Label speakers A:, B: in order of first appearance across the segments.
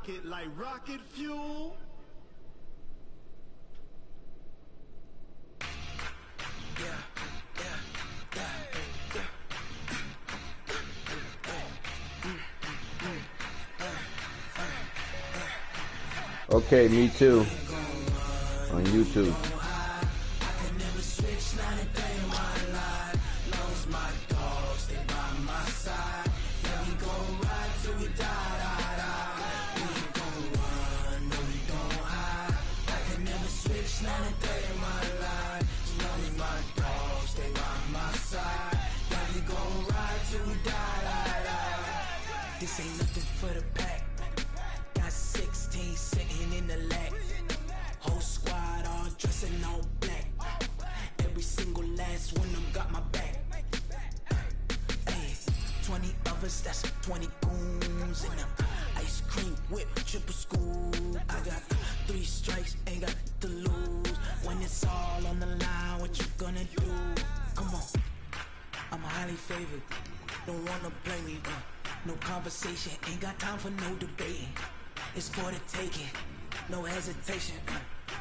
A: it like rocket fuel.
B: Okay, me too. On YouTube.
C: This ain't nothing for the pack. Got 16 sitting in the lag. Whole squad all dressing all black. Every single last one of them got my back. Hey, 20 of us, that's 20 goons in them. Ice cream whip, triple scoop. I got 3 strikes, ain't got to lose. When it's all on the line, what you gonna do? Come on, I'm highly favored. Don't wanna play me, no conversation, ain't got time for no debating. It's for the taking, no hesitation.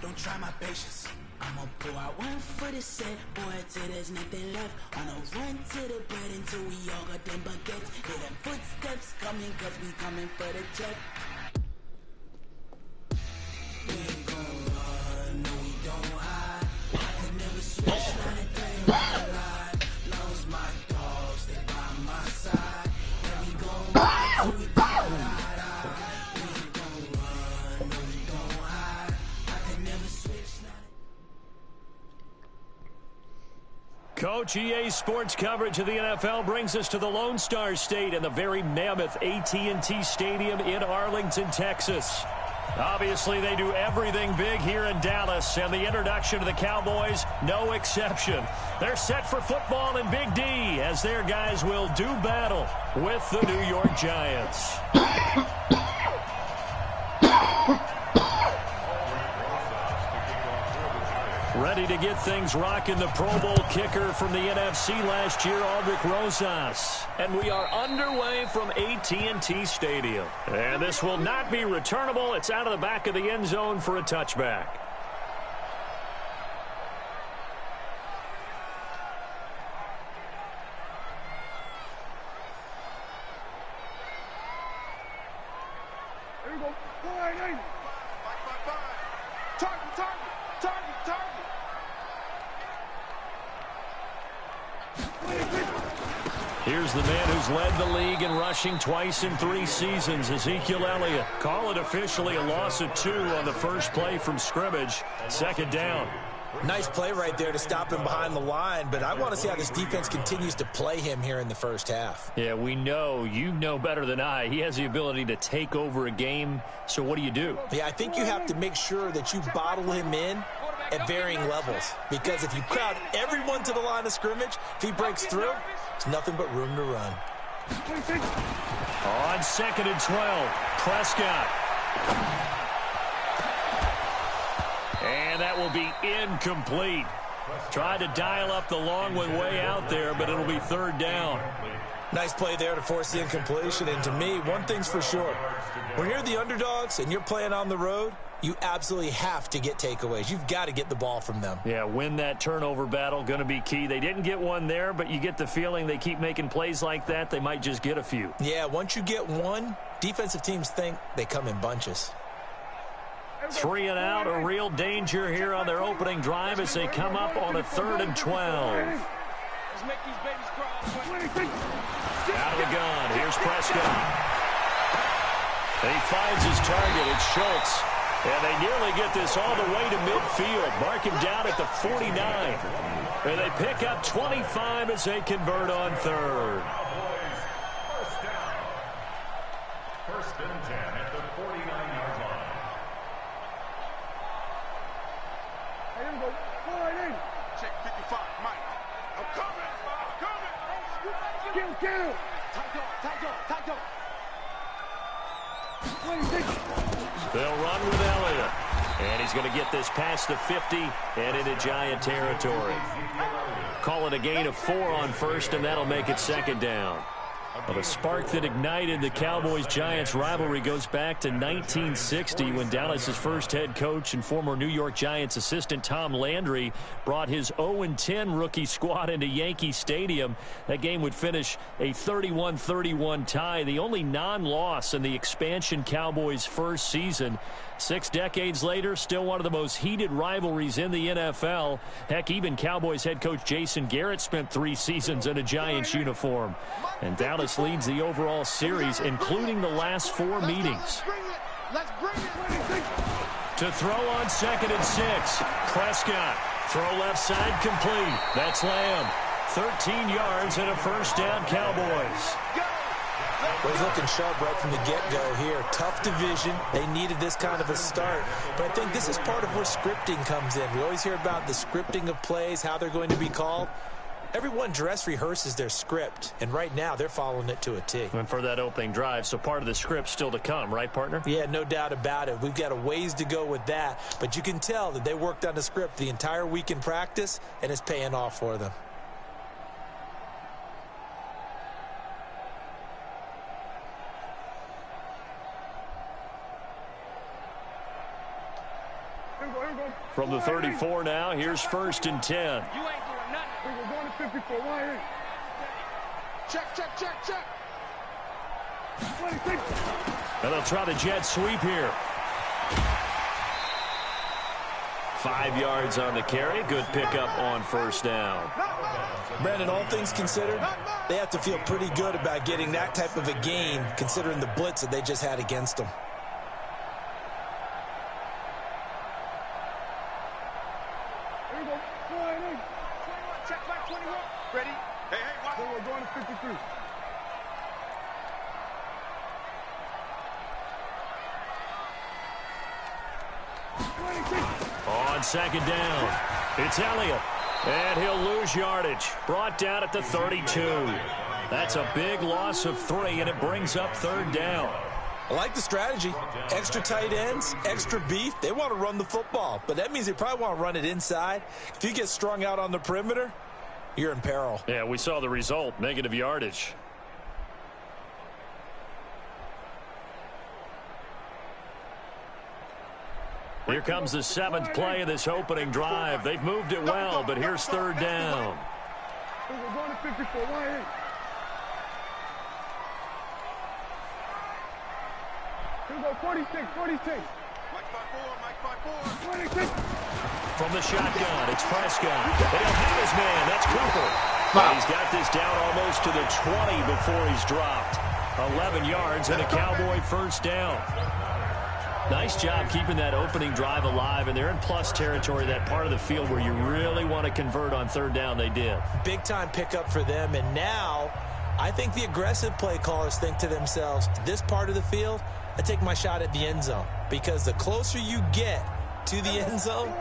C: Don't try my patience. I'ma pull out one for the set, boy, till there's nothing left. On a run to the bread until we all got them baguettes. Hear them footsteps coming, cause we coming for the check. We ain't gon' run, no we don't hide. I can never switch, not a day in my life. Long as my dogs, they by my side. Yeah, we gon' ride till we die. We ain't gon' run, no we don't hide. I can never switch, not
D: Coach, EA Sports coverage of the NFL brings us to the Lone Star State and the very mammoth AT&T Stadium in Arlington, Texas. Obviously, they do everything big here in Dallas, and the introduction of the Cowboys, no exception. They're set for football in Big D as their guys will do battle with the New York Giants. Ready to get things rocking, the Pro Bowl kicker from the NFC last year, Aldrich Rosas. And we are underway from AT&T Stadium. And this will not be returnable. It's out of the back of the end zone for a touchback.
E: There you go. Target.
D: Here's the man who's led the league in rushing twice in 3 seasons, Ezekiel Elliott. Call it officially a loss of 2 on the first play from scrimmage. 2nd down.
F: Nice play right there to stop him behind the line, but I want to see how this defense continues to play him here in the first half.
D: Yeah, we know, you know better than I, he has the ability to take over a game, so what do you do?
F: Yeah, I think you have to make sure that you bottle him in at varying levels, because if you crowd everyone to the line of scrimmage, if he breaks through, it's nothing but room to run.
D: On 2nd and 12, Prescott. And that will be incomplete. Tried to dial up the long one way out there, but it'll be 3rd down.
F: Nice play there to force the incompletion, and to me, one thing's for sure. When you're the underdogs and you're playing on the road, you absolutely have to get takeaways. You've got to get the ball from them.
D: Yeah, win that turnover battle, going to be key. They didn't get one there, but you get the feeling they keep making plays like that, they might just get a few.
F: Yeah, once you get one, defensive teams think they come in bunches.
D: 3 and out, a real danger here on their opening drive as they come up on a 3rd and 12. Out of the gun, here's Prescott. He finds his target, it's Schultz. And they nearly get this all the way to midfield. Mark him down at the 49. And they pick up 25 as they convert on 3rd.
G: First and 10 at the 49-yard line.
E: Here we go. Pull right in.
A: Check 55, Mike. I'm coming.
E: Get him.
A: Tight up.
E: 26.
D: They'll run with Elliott. And he's going to get this past the 50 and into Giant territory. Call it a gain of 4 on 1st, and that'll make it 2nd down. Well, the spark that ignited the Cowboys-Giants rivalry goes back to 1960 when Dallas's first head coach and former New York Giants assistant Tom Landry brought his 0-10 rookie squad into Yankee Stadium. That game would finish a 31-31 tie, the only non-loss in the expansion Cowboys' first season. 6 decades later, still one of the most heated rivalries in the NFL. Heck, even Cowboys head coach Jason Garrett spent 3 seasons in a Giants uniform. And Dallas leads the overall series, including the last 4 meetings. To throw on 2nd and 6. Prescott. Throw left side complete. That's Lamb. 13 yards and a first down, Cowboys.
F: Well, he's looking sharp right from the get-go here. Tough division. They needed this kind of a start. But I think this is part of where scripting comes in. We always hear about the scripting of plays, how they're going to be called. Everyone dress rehearses their script, and right now they're following it to a T.
D: And for that opening drive, so part of the script still to come, right, partner?
F: Yeah, no doubt about it. We've got a ways to go with that, but you can tell that they worked on the script the entire week in practice, and it's paying off for them.
D: From the 34 now, here's 1st and 10.
E: You ain't doing nothing. We're going to 54. Why ain't? Check. 26.
D: And they'll try the jet sweep here. 5 yards on the carry. Good pickup on 1st down.
F: Brandon, all things considered, they have to feel pretty good about getting that type of a gain, considering the blitz that they just had against them.
A: Ready? Hey, watch.
E: We're going to 53.
D: On 2nd down, it's Elliott. And he'll lose yardage. Brought down at the 32. That's a big loss of 3, and it brings up 3rd down.
F: I like the strategy. Extra tight ends, extra beef. They want to run the football, but that means they probably want to run it inside. If you get strung out on the perimeter, you're in peril.
D: Yeah, we saw the result, negative yardage. Here comes the 7th play of this opening drive. They've moved it well, but here's 3rd down.
E: We're going to 54. Why ain't? Here we go, 46.
A: Mike 5-4.
E: 26.
D: From the shotgun, it's Prescott. And he'll have his man. That's Cooper. But he's got this down almost to the 20 before he's dropped. 11 yards and a Cowboy 1st down. Nice job keeping that opening drive alive, and they're in plus territory, that part of the field where you really want to convert on 3rd down. They did.
F: Big-time pickup for them, and now I think the aggressive play callers think to themselves, this part of the field, I take my shot at the end zone, because the closer you get to the end zone,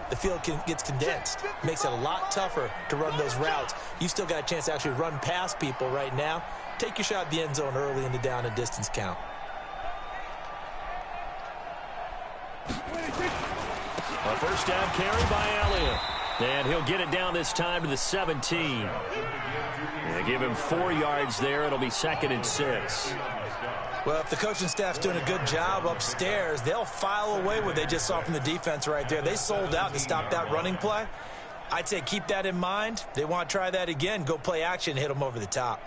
F: the field gets condensed. Makes it a lot tougher to run those routes. You still got a chance to actually run past people right now. Take your shot at the end zone early in the down and distance count.
D: A 1st down carry by Elliott. And he'll get it down this time to the 17. They give him 4 yards there. It'll be 2nd and 6.
F: Well, if the coaching staff's doing a good job upstairs, they'll file away what they just saw from the defense right there. They sold out to stop that running play. I'd say keep that in mind. They want to try that again. Go play action, hit them over the top.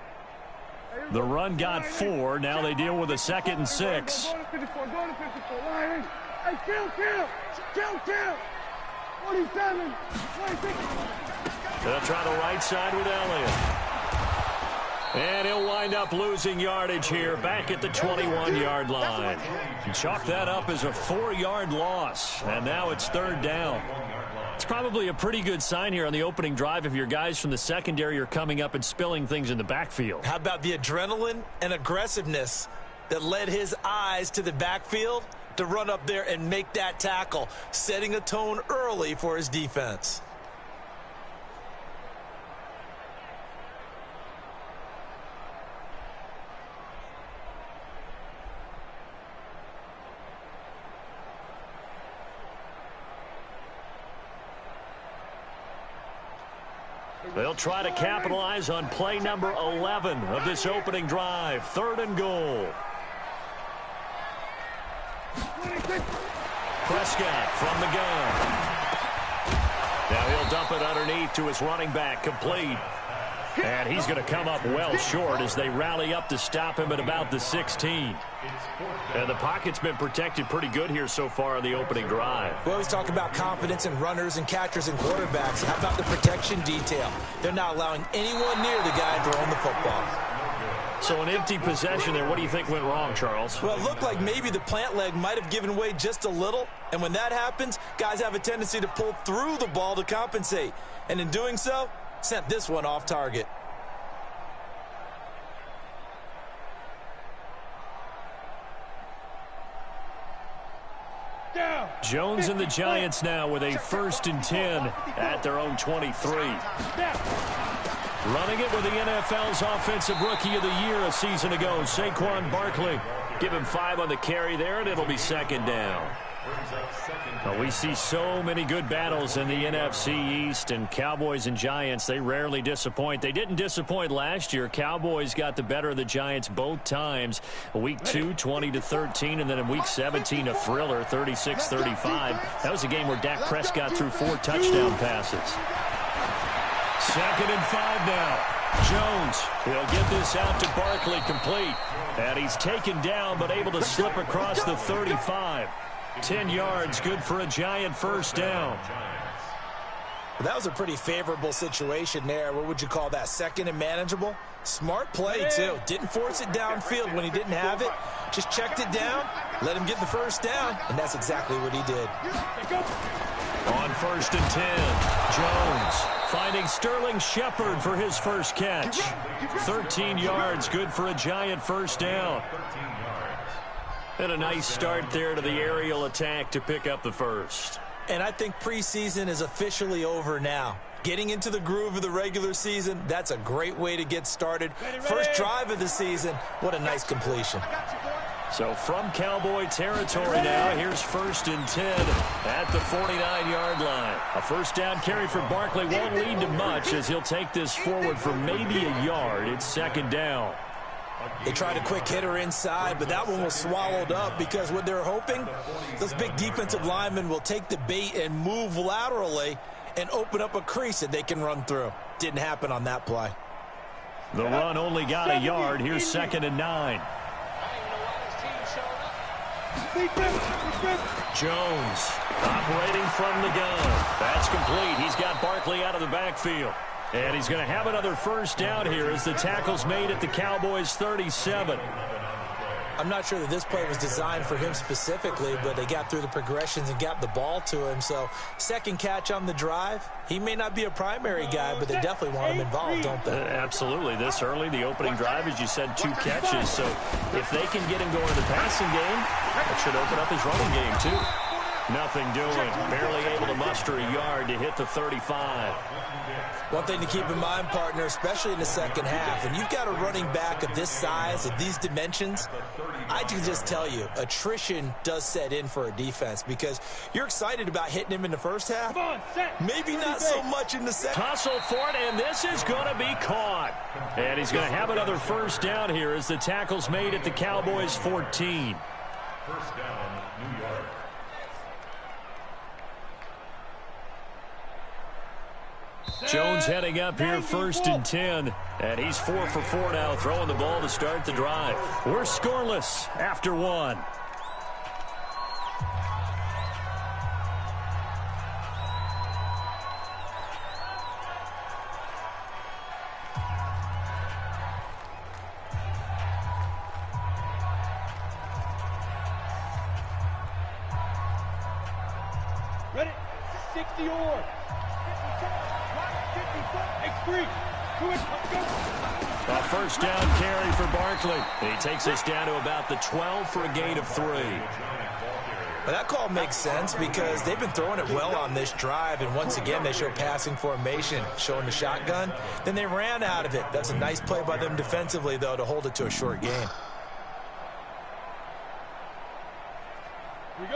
D: The run got 4. Now they deal with a 2nd and 6.
E: Go to 54. Why ain't? Hey, kill. 47. 26.
D: They'll try the right side with Elliott. And he'll wind up losing yardage here back at the 21-yard line. Chalk that up as a 4-yard loss. And now it's 3rd down. It's probably a pretty good sign here on the opening drive if your guys from the secondary are coming up and spilling things in the backfield.
F: How about the adrenaline and aggressiveness that led his eyes to the backfield to run up there and make that tackle, setting a tone early for his defense.
D: They'll try to capitalize on play number 11 of this opening drive. 3rd and goal. Prescott from the gun. Now he'll dump it underneath to his running back, complete. And he's going to come up well short as they rally up to stop him at about the 16. And the pocket's been protected pretty good here so far on the opening drive.
F: We always talk about confidence in runners and catchers and quarterbacks. How about the protection detail? They're not allowing anyone near the guy throwing the football.
D: So an empty possession there. What do you think went wrong, Charles?
F: Well, it looked like maybe the plant leg might have given way just a little. And when that happens, guys have a tendency to pull through the ball to compensate. And in doing so, sent this one off target.
D: Jones and the Giants now with a 1st and 10 at their own 23. Running it with the NFL's Offensive Rookie of the Year a season ago, Saquon Barkley. Give him 5 on the carry there, and it'll be 2nd down. Well, we see so many good battles in the NFC East, and Cowboys and Giants, they rarely disappoint. They didn't disappoint last year. Cowboys got the better of the Giants both times. Week 2, 20-13, and then in Week 17, a thriller, 36-35. That was a game where Dak Prescott threw 4 touchdown passes. 2nd and 5 now. Jones, he'll get this out to Barkley, complete. And he's taken down, but able to slip across the 35. 10 yards, good for a Giant 1st down.
F: Well, that was a pretty favorable situation there. What would you call that? 2nd and manageable? Smart play, too. Didn't force it downfield when he didn't have it. Just checked it down, let him get the 1st down, and that's exactly what he did.
D: On 1st and 10, Jones finding Sterling Shepard for his 1st catch. 13 yards, good for a Giant 1st down. And a nice start there to the aerial attack to pick up the 1st.
F: And I think preseason is officially over now. Getting into the groove of the regular season, that's a great way to get started. First drive of the season, what a nice completion.
D: So from Cowboy territory now, here's 1st and 10 at the 49-yard line. A 1st down carry for Barkley won't lead to much as he'll take this forward for maybe a yard. It's 2nd down.
F: They tried a quick hitter inside, but that one was swallowed up because what they're hoping, those big defensive linemen will take the bait and move laterally and open up a crease that they can run through. Didn't happen on that play.
D: The run only got a yard. Here's 2nd and 9. Jones operating from the gun. That's complete. He's got Barkley out of the backfield. And he's going to have another 1st down here as the tackle's made at the Cowboys' 37.
F: I'm not sure that this play was designed for him specifically, but they got through the progressions and got the ball to him. So 2nd catch on the drive. He may not be a primary guy, but they definitely want him involved, don't they?
D: Absolutely. This early, the opening drive, as you said, 2 catches. So if they can get him going in the passing game, that should open up his running game too. Nothing doing. Barely able to muster a yard to hit the 35.
F: One thing to keep in mind, partner, especially in the 2nd half, and you've got a running back of this size, of these dimensions, I can just tell you, attrition does set in for a defense because you're excited about hitting him in the 1st half. Maybe not so much in the 2nd.
D: Tussle for it, and this is going to be caught. And he's going to have another 1st down here as the tackle's made at the Cowboys' 14.
G: 1st down, New York.
D: Jones heading up here 1st and 10. And he's 4 for 4 now, throwing the ball to start the drive. We're scoreless after 1.
E: Ready? 60 or 53.
D: A 1st down carry for Barkley. He takes us down to about the 12 for a gain of 3.
F: But that call makes sense because they've been throwing it well on this drive, and once again they show passing formation, showing the shotgun. Then they ran out of it. That's a nice play by them defensively, though, to hold it to a short gain.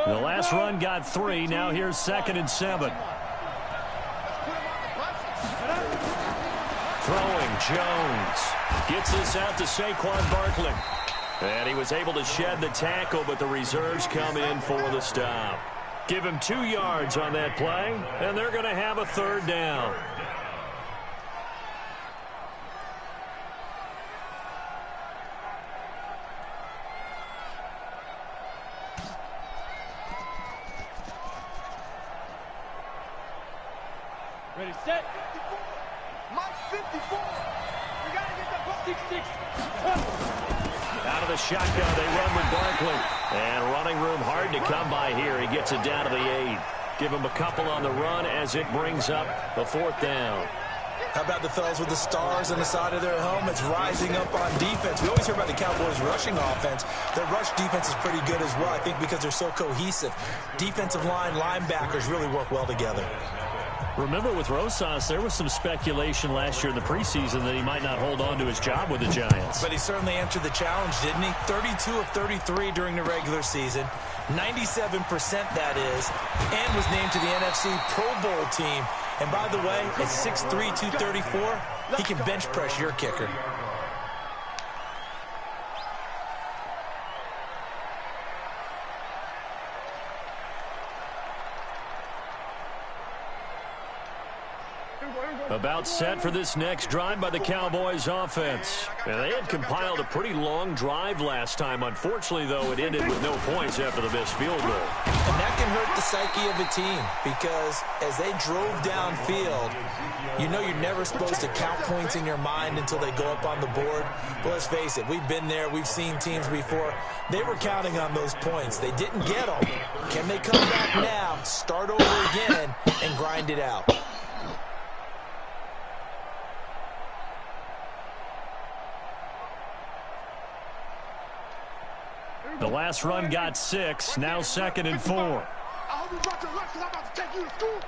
D: The last run got 3. Now here's 2nd and 7. throwing. Jones gets this out to Saquon Barkley. And he was able to shed the tackle, but the reserves come in for the stop. Give him 2 yards on that play, and they're going to have a third down.
E: Ready, set. Mike 54. We got to get that ball. 6-6.
D: Out of the shotgun, they run with Barkley. And running room hard to come by here. He gets it down to the 8. Give him a couple on the run as it brings up a 4th down.
F: How about the fellas with the stars on the side of their helmets rising up on defense? We always hear about the Cowboys' rushing offense. Their rush defense is pretty good as well, I think, because they're so cohesive. Defensive line, linebackers really work well together.
D: Remember, with Rosas, there was some speculation last year in the preseason that he might not hold on to his job with the Giants.
F: But he certainly answered the challenge, didn't he? 32 of 33 during the regular season, 97% that is, and was named to the NFC Pro Bowl team. And by the way, at 6'3", 234, he can bench press your kicker.
D: About set for this next drive by the Cowboys offense. And they had compiled a pretty long drive last time. Unfortunately, though, it ended with no points after the missed field goal.
F: And that can hurt the psyche of a team because as they drove downfield, you know you're never supposed to count points in your mind until they go up on the board. But let's face it, we've been there. We've seen teams before. They were counting on those points. They didn't get them. Can they come back now, start over again, and grind it out?
D: The last run got 6, now 2nd and 4.
A: I hope you brought your lunch because I'm about to take you to school.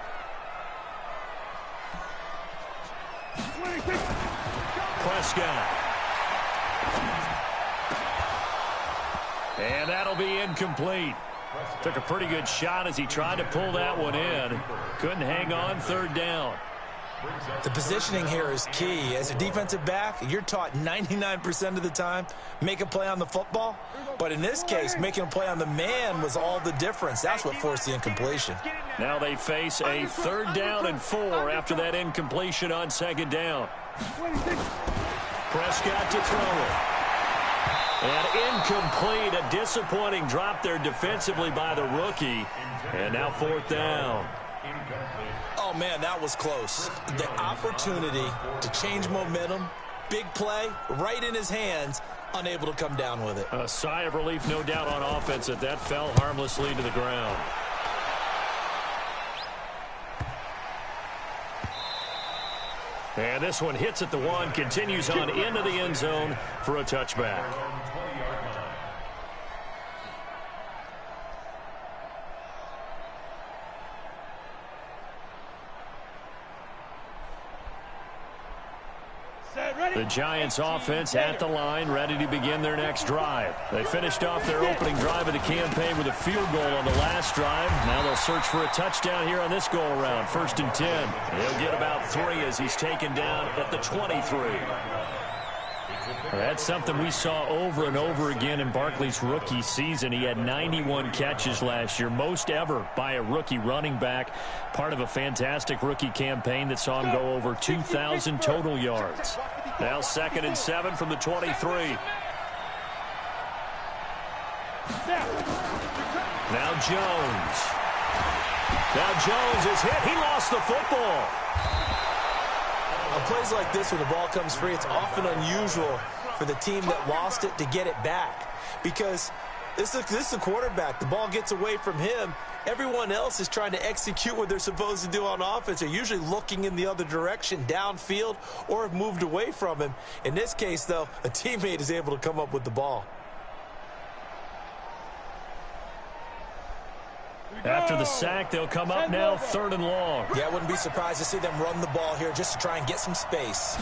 D: Prescott. And that'll be incomplete. Took a pretty good shot as he tried to pull that one in. Couldn't hang on, 3rd down.
F: The positioning here is key. As a defensive back, you're taught 99% of the time, make a play on the football. But in this case, making a play on the man was all the difference. That's what forced the incompletion.
D: Now they face a 3rd down and 4 after that incompletion on 2nd down. Prescott to throw it. And incomplete, a disappointing drop there defensively by the rookie. And now 4th down.
F: Oh, man, that was close. The opportunity to change momentum, big play, right in his hands, unable to come down with it.
D: A sigh of relief, no doubt, on offense that fell harmlessly to the ground. And this one hits at the 1, continues on into the end zone for a touchback. The Giants offense at the line, ready to begin their next drive. They finished off their opening drive of the campaign with a field goal on the last drive. Now they'll search for a touchdown here on this go-around. 1st and 10. He'll get about 3 as he's taken down at the 23. That's something we saw over and over again in Barkley's rookie season. He had 91 catches last year, most ever by a rookie running back. Part of a fantastic rookie campaign that saw him go over 2,000 total yards. Now 2nd and 7 from the 23. Now Jones. Now Jones is hit. He lost the football.
F: On plays like this, when the ball comes free, it's often unusual for the team that lost it to get it back. Because this is the quarterback. The ball gets away from him. Everyone else is trying to execute what they're supposed to do on offense. They're usually looking in the other direction, downfield, or have moved away from him. In this case, though, a teammate is able to come up with the ball.
D: After the sack, they'll come up now 3rd and long.
F: Yeah, I wouldn't be surprised to see them run the ball here just to try and get some space.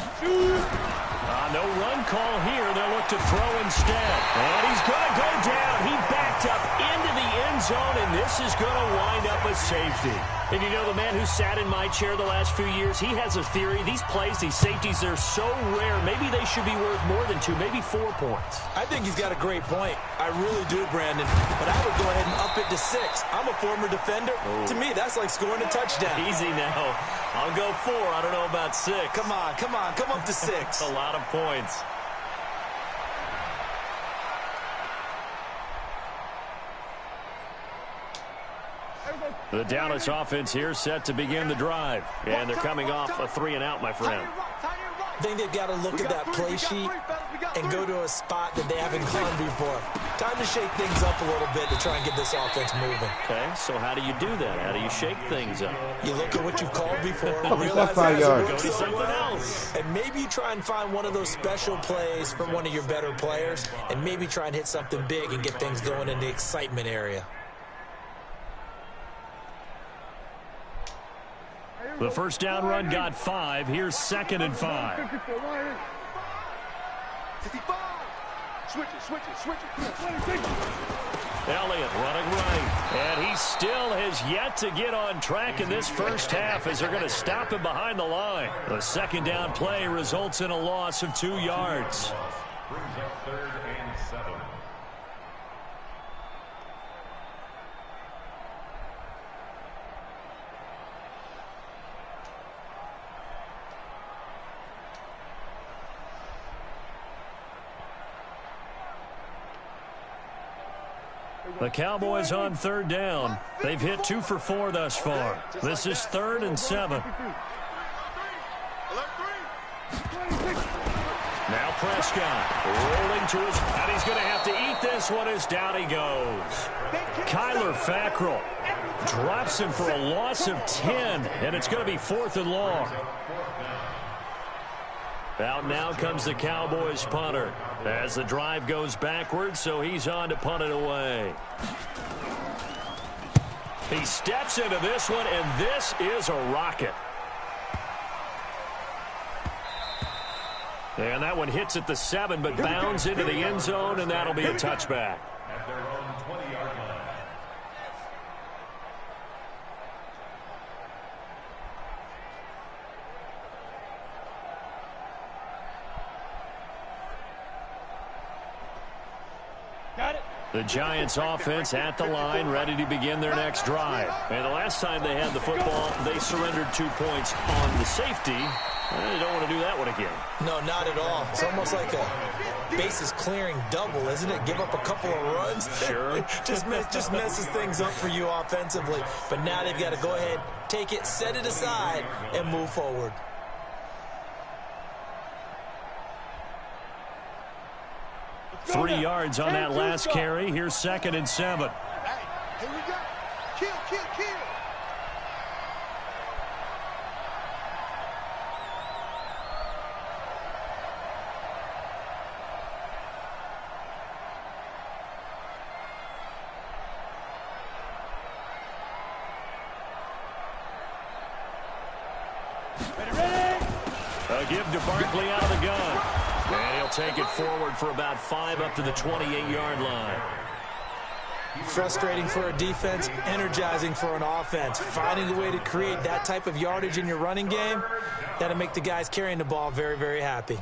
D: No run call here. They'll look to throw instead. And he's going to go down. He backed picked up into the end zone, and this is going to wind up a safety. And you know, the man who sat in my chair the last few years, he has a theory. These plays, these safeties, they're so rare. Maybe they should be worth more than 2, maybe 4 points.
F: I think he's got a great point. I really do, Brandon. But I would go ahead and up it to 6. I'm a former defender.
D: Oh.
F: To me, that's like scoring a touchdown.
D: Easy now. I'll go 4. I don't know about 6.
F: Come on. Come up to 6.
D: A lot of points. The Dallas offense here set to begin the drive. And they're coming off a 3-and-out, my friend.
F: I think they've got to look at that play sheet and go to a spot that they haven't gone before. Time to shake things up a little bit to try and get this offense moving.
D: Okay, so how do you do that? How do you shake things up?
F: You look at what you've called before,
B: that's
F: realize
B: 5 yards.
D: Go to something else.
F: and maybe you try and find one of those special plays from one of your better players, and maybe try and hit something big and get things going in the excitement area.
D: The first down run got 5. Here's 2nd and 5.
A: 55. Switch it.
D: Elliott running right. And he still has yet to get on track in this first half as they're going to stop him behind the line. The second down play results in a loss of 2 yards.
G: Brings up 3rd and 7.
D: The Cowboys on 3rd down. They've hit 2 for 4 thus far. This is 3rd and 7. Now Prescott rolling to his, and he's going to have to eat this one as down he goes. Kyler Fackrell drops him for a loss of 10, and it's going to be 4th and long. Out now comes the Cowboys punter as the drive goes backwards, so he's on to punt it away. He steps into this one, and this is a rocket. And that one hits at the 7, but bounds into the end zone, and that'll be a touchback.
G: At their own 20-yard line.
D: The Giants offense at the line, ready to begin their next drive. And the last time they had the football, they surrendered 2 points on the safety. They don't want to do that one again.
F: No, not at all. It's almost like a bases clearing double, isn't it? Give up a couple of runs.
D: Sure.
F: just messes things up for you offensively. But now they've got to go ahead, take it, set it aside, and move forward.
D: Three yards on that last carry. Here's 2nd and 7.
A: Hey, here we go. Kill. Ready.
D: A give to Barkley out of the gun. And he'll take it forward for about 5 up to the 28-yard line.
F: Frustrating for a defense, energizing for an offense. Finding a way to create that type of yardage in your running game, that'll make the guys carrying the ball very, very happy.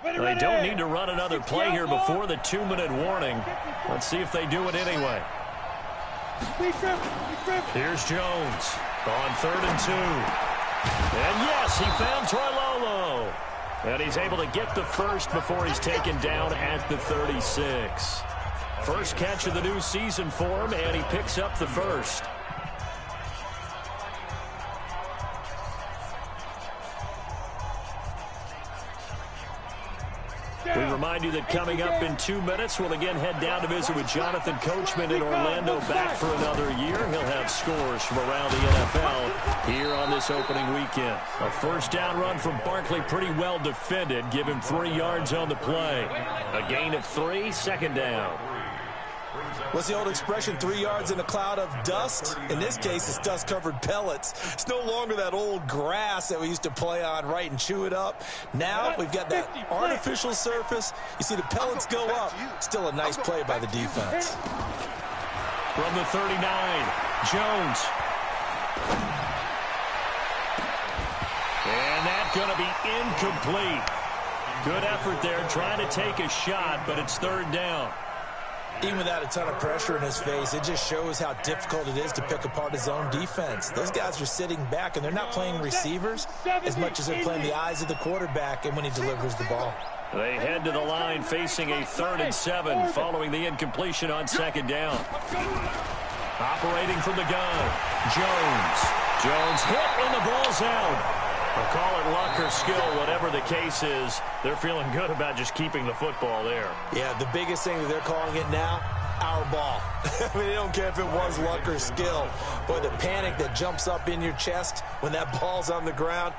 D: They don't need to run another play here before the 2-minute warning. Let's see if they do it anyway. Here's Jones on 3rd and 2. And yes, he found Troilolo. And he's able to get the first before he's taken down at the 36. First catch of the new season for him, and he picks up the first. We remind you that coming up in 2 minutes, we'll again head down to visit with Jonathan Coachman in Orlando, back for another year. He'll have scores from around the NFL here on this opening weekend. A first down run from Barkley, pretty well defended. Give him 3 yards on the play. A gain of 3, 2nd down.
F: What's the old expression, 3 yards in a cloud of dust? In this case, it's dust-covered pellets. It's no longer that old grass that we used to play on, right, and chew it up. Now we've got that artificial surface. You see the pellets go up. Still a nice play by the defense.
D: From the 39, Jones. And that's going to be incomplete. Good effort there, trying to take a shot, but it's third down.
F: Even without a ton of pressure in his face, it just shows how difficult it is to pick apart his own defense. Those guys are sitting back, and they're not playing receivers as much as they're playing the eyes of the quarterback and when he delivers the ball.
D: They head to the line facing a 3rd and 7 following the incompletion on 2nd down. Operating from the gun, Jones. Jones hit, and the ball's out. We'll call it luck or skill, whatever the case is. They're feeling good about just keeping the football there.
F: Yeah, the biggest thing that they're calling it now, our ball. I mean, they don't care if it was luck or skill. Boy, the panic that jumps up in your chest when that ball's on the ground,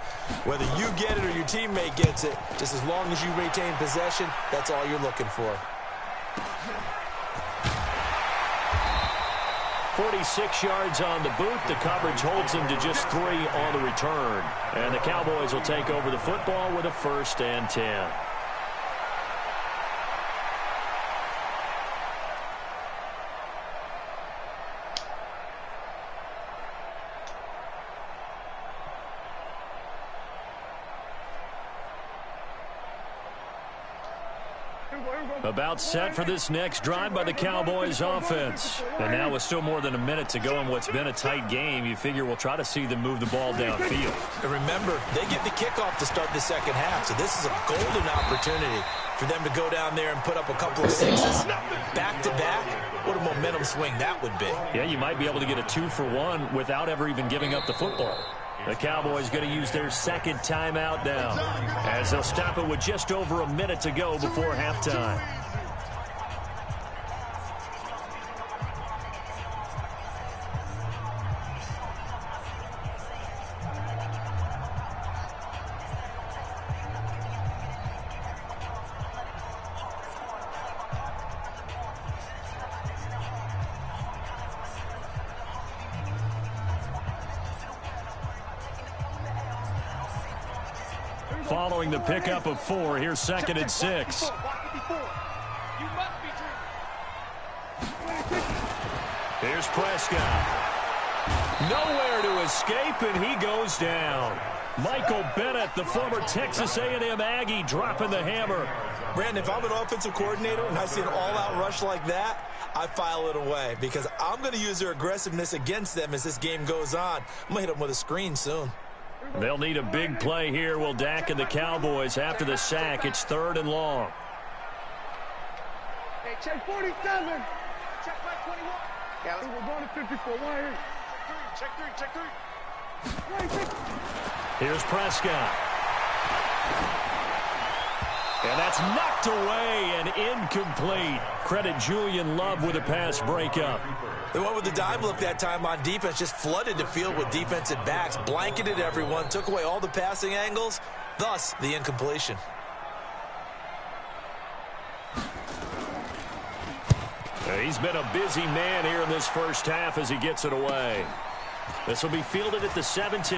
F: whether you get it or your teammate gets it, just as long as you retain possession, that's all you're looking for.
D: 46 yards on the boot. The coverage holds him to just 3 on the return. And the Cowboys will take over the football with a 1st and 10. About set for this next drive by the Cowboys offense. And now with still more than a minute to go in what's been a tight game, you figure we'll try to see them move the ball downfield.
F: And remember, they get the kickoff to start the second half, so this is a golden opportunity for them to go down there and put up a couple of sixes back-to-back. What a momentum swing that would be.
D: Yeah, you might be able to get a 2-for-1 without ever even giving up the football. The Cowboys going to use their 2nd timeout now, as they'll stop it with just over a minute to go before halftime. Following the pickup of 4, here's 2nd and 6. Here's Prescott. Nowhere to escape, and he goes down. Michael Bennett, the former Texas A&M Aggie, dropping the hammer.
F: Brandon, if I'm an offensive coordinator and I see an all-out rush like that, I file it away because I'm going to use their aggressiveness against them as this game goes on. I'm going to hit them with a screen soon.
D: They'll need a big play here. Will Dak and the Cowboys after the sack. It's 3rd and long.
E: Hey, check 47. Check back 21. Yeah, we're going to 54. Why here? Check 3. Check 3.
D: Here's Prescott. And that's knocked away and incomplete. Credit Julian Love with a pass breakup.
F: They went with the dime look that time on defense, just flooded the field with defensive backs, blanketed everyone, took away all the passing angles, thus the incompletion.
D: He's been a busy man here in this first half as he gets it away. This will be fielded at the 17.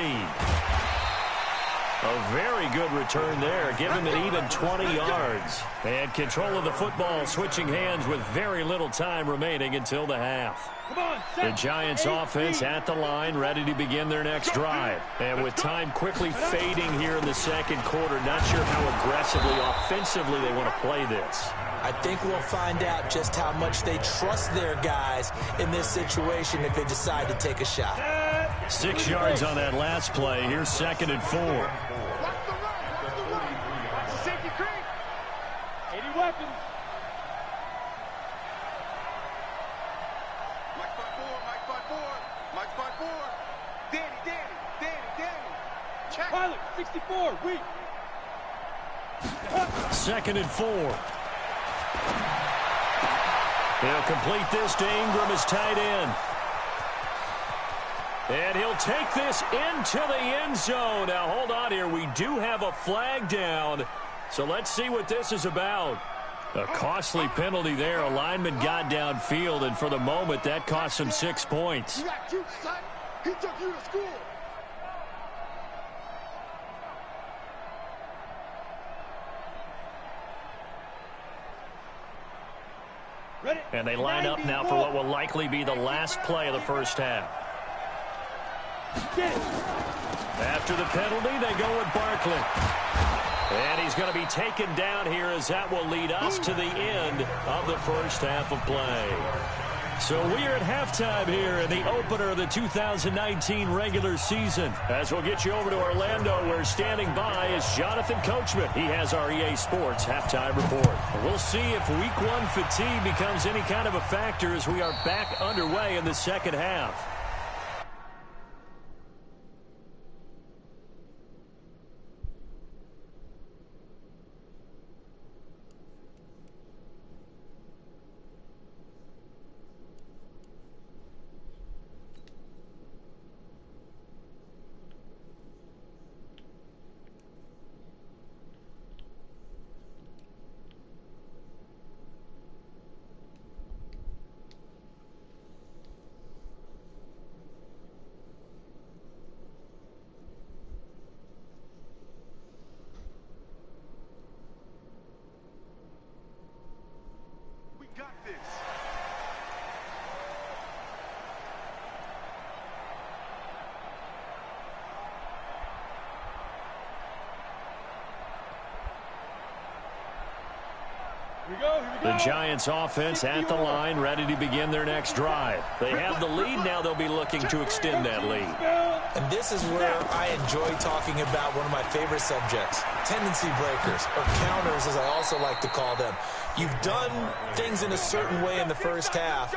D: A very good return there. Give him an even 20 yards. And control of the football, switching hands with very little time remaining until the half. The Giants offense at the line, ready to begin their next drive. And with time quickly fading here in the second quarter, not sure how aggressively, offensively they want to play this.
F: I think we'll find out just how much they trust their guys in this situation if they decide to take a shot.
D: 6 yards on that last play. Here's 2nd and 4.
E: Watch the run. Watch the run. Watch the safety creep. 80 weapons. Mike 5-4. Mike 5-4. Mike 5-4. Danny. Check. Pilot, 64. Weak.
D: 2nd and 4. He'll complete this to Ingram as tight end. And he'll take this into the end zone. Now, hold on here. We do have a flag down. So let's see what this is about. A costly penalty there. A lineman got downfield, and for the moment, that cost him 6 points.
A: You got cute, son. He took you to school.
D: And they line up now for what will likely be the last play of the first half. After the penalty, they go with Barkley. And he's going to be taken down here, as that will lead us to the end of the first half of play. So we are at halftime here in the opener of the 2019 regular season. As we'll get you over to Orlando, where standing by is Jonathan Coachman. He has our EA Sports halftime report. We'll see if week one fatigue becomes any kind of a factor as we are back underway in the second half. The Giants offense at the line, ready to begin their next drive. They have the lead now. They'll be looking to extend that lead.
F: And this is where I enjoy talking about one of my favorite subjects, tendency breakers, or counters as I also like to call them. You've done things in a certain way in the first half,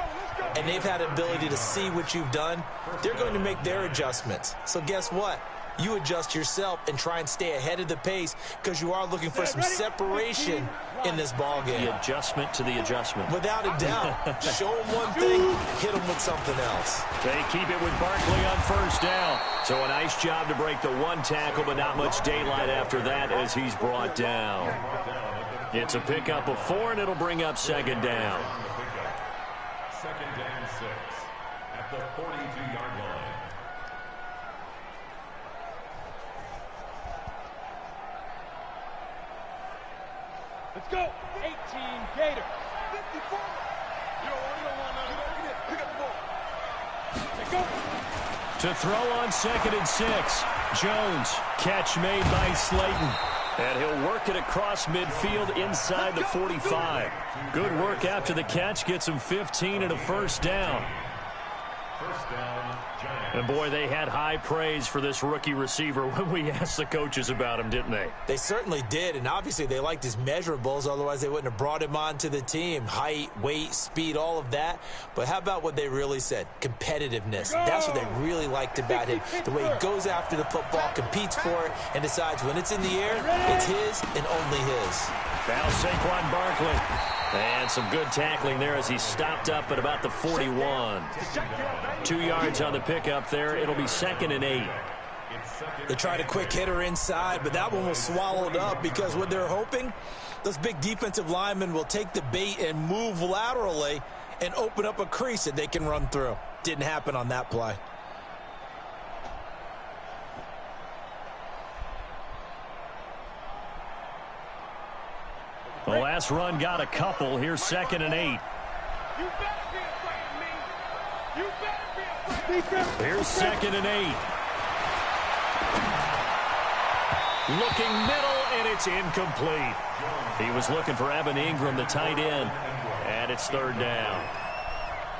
F: and they've had the ability to see what you've done. They're going to make their adjustments. So guess what? You adjust yourself and try and stay ahead of the pace, because you are looking for some separation in this ball game.
D: The adjustment to the adjustment.
F: Without a doubt. Show them one thing, hit them with something else.
D: They keep it with Barkley on first down. So a nice job to break the one tackle, but not much daylight after that as he's brought down. It's a pickup of 4, and it'll bring up second down.
G: Second and 6 at the 42-yard line.
E: Let's go. 18 Gators.
A: 54. You don't want none of that. Pick up the ball.
E: Let's go.
D: To throw on 2nd and 6. Jones. Catch made by Slayton. And he'll work it across midfield inside the 45. Good work after the catch. Gets him 15 and a first down.
G: First down, Giants.
D: And boy, they had high praise for this rookie receiver when we asked the coaches about him, didn't they?
F: They certainly did, and obviously they liked his measurables, otherwise they wouldn't have brought him onto the team. Height, weight, speed, all of that. But how about what they really said? Competitiveness. That's what they really liked about him. The way he goes after the football, competes for it, and decides when it's in the air, it's his and only his.
D: Now Saquon Barkley. And some good tackling there as he stopped up at about the 41. 2 yards on the pickup there. It'll be 2nd and 8.
F: They tried a quick hitter inside, but that one was swallowed up because what they're hoping, those big defensive linemen will take the bait and move laterally and open up a crease that they can run through. Didn't happen on that play.
D: The last run got a couple. Here's 2nd and 8.
E: You better be afraid of me. You better be afraid of me.
D: Here's 2nd and 8. Looking middle, and it's incomplete. He was looking for Evan Ingram, the tight end, and it's 3rd down.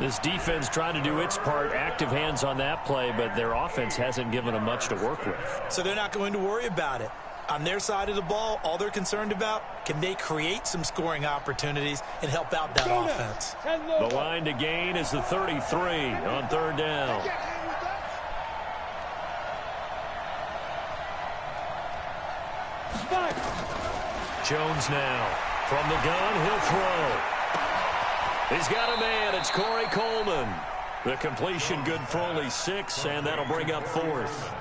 D: This defense trying to do its part, active hands on that play, but their offense hasn't given them much to work with.
F: So they're not going to worry about it. On their side of the ball, all they're concerned about, can they create some scoring opportunities and help out that offense?
D: The line to gain is the 33 on 3rd down. Jones now from the gun, he'll throw. He's got a man. It's Corey Coleman. The completion good for only 6, and that'll bring up 4th.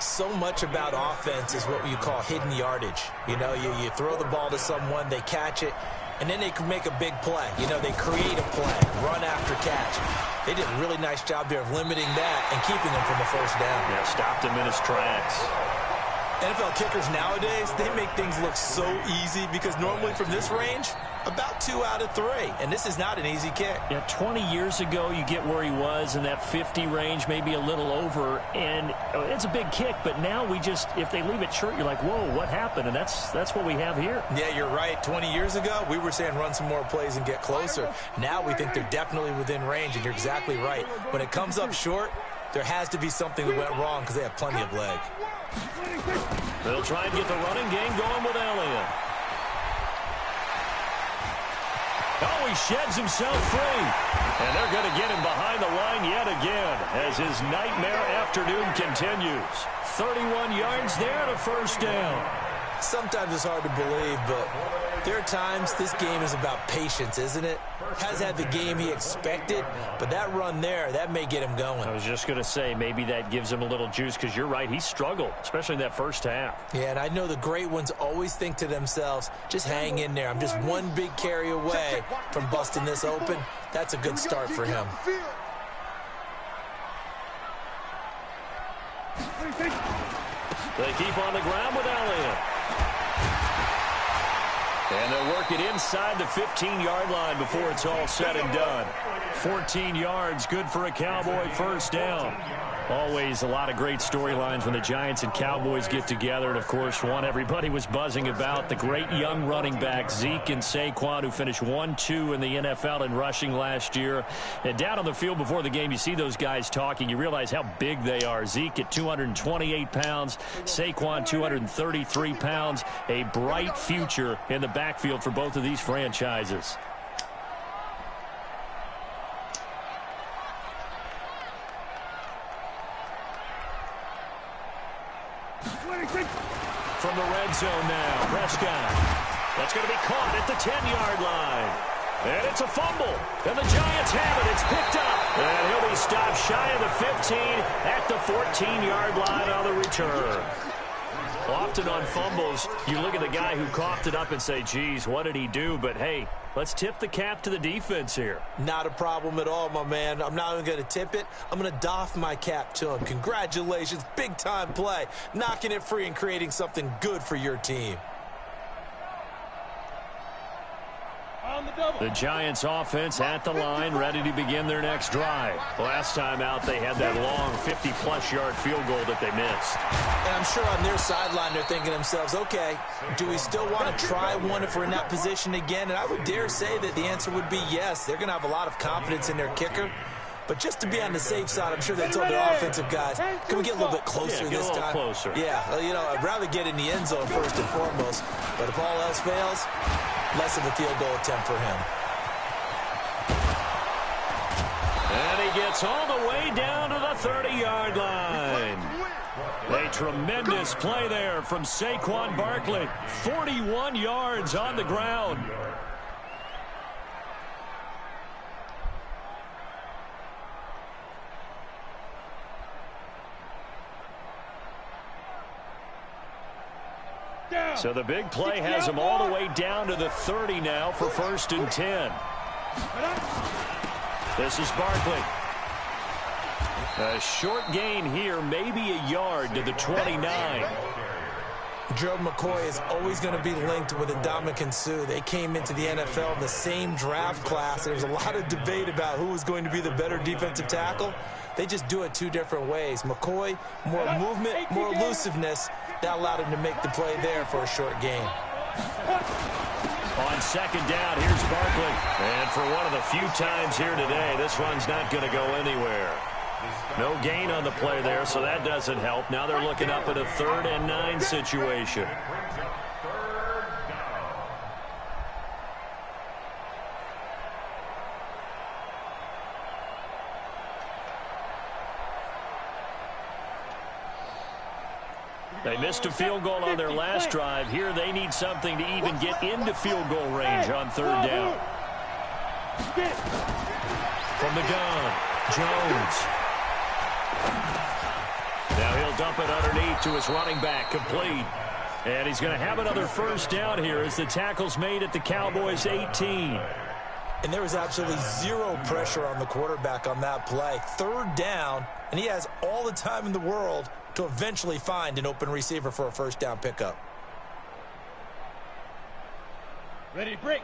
F: So much about offense is what you call hidden yardage. You know, you throw the ball to someone, they catch it, and then they could make a big play. You know, they create a play, run after catch. They did a really nice job there of limiting that and keeping him from a first down.
D: Yeah, stopped him in his tracks.
F: NFL kickers nowadays, they make things look so easy because normally from this range, about 2 out of 3. And this is not an easy kick.
D: Yeah, 20 years ago, you get where he was in that 50 range, maybe a little over, and it's a big kick. But now we just, if they leave it short, you're like, whoa, what happened? And that's what we have here.
F: Yeah, you're right. 20 years ago, we were saying run some more plays and get closer. Now we think they're definitely within range, and you're exactly right. When it comes up short, there has to be something that went wrong because they have plenty of leg.
D: They'll try and get the running game going with Elliott. Oh, he sheds himself free. And they're going to get him behind the line yet again as his nightmare afternoon continues. 31 yards there and a first down.
F: Sometimes it's hard to believe, but there are times this game is about patience, isn't it? Has had the game he expected, but that run there, that may get him going.
D: I was just going to say, maybe that gives him a little juice because you're right, he struggled, especially in that first half.
F: Yeah, and I know the great ones always think to themselves, just hang in there. I'm just one big carry away from busting this open. That's a good start for him.
D: They keep on the ground with Elliott. And they'll work it inside the 15-yard line before it's all said and done. 14 yards, good for a Cowboy first down. Always a lot of great storylines when the Giants and Cowboys get together. And, of course, one everybody was buzzing about, the great young running back, Zeke and Saquon, who finished 1-2 in the NFL in rushing last year. And down on the field before the game, you see those guys talking. You realize how big they are. Zeke at 228 pounds, Saquon 233 pounds. A bright future in the backfield for both of these franchises. From the red zone now, Prescott. That's going to be caught at the 10-yard line. And it's a fumble. And the Giants have it. It's picked up. And he'll be stopped shy of the 15 at the 14-yard line on the return. Often on fumbles, you look at the guy who coughed it up and say, geez, what did he do? But, hey, let's tip the cap to the defense here.
F: Not a problem at all, my man. I'm not even going to tip it. I'm going to doff my cap to him. Congratulations. Big-time play. Knocking it free and creating something good for your team.
D: The Giants offense at the line, ready to begin their next drive. Last time out, they had that long 50-plus yard field goal that they missed.
F: And I'm sure on their sideline, they're thinking to themselves, okay, do we still want to try one if we're in that position again? And I would dare say that the answer would be yes. They're going to have a lot of confidence in their kicker. But just to be on the safe side, I'm sure they told their offensive guys, can we get a little bit closer this time?
D: Closer.
F: Yeah, you know, I'd rather get in the end zone first and foremost. But if all else fails, less of a field goal attempt for him.
D: And he gets all the way down to the 30-yard line. A tremendous play there from Saquon Barkley. 41 yards on the ground. So the big play has him all the way down to the 30 now for 1st and 10. This is Barkley. A short gain here, maybe a yard to the 29.
F: Gerald McCoy is always going to be linked with Ndamukong Suh. They came into the NFL in the same draft class. There was a lot of debate about who was going to be the better defensive tackle. They just do it 2 different ways. McCoy, more movement, more elusiveness. That allowed him to make the play there for a short gain.
D: On 2nd down, here's Barkley. And for one of the few times here today, this run's not going to go anywhere. No gain on the play there, so that doesn't help. Now they're looking up at a 3rd and 9 situation. They missed a field goal on their last drive. Here they need something to even get into field goal range on 3rd down. From the gun, Jones. Now he'll dump it underneath to his running back, complete. And he's going to have another first down here as the tackle's made at the Cowboys' 18.
F: And there was absolutely zero pressure on the quarterback on that play. Third down, and he has all the time in the world to eventually find an open receiver for a first down pickup.
E: Ready to break.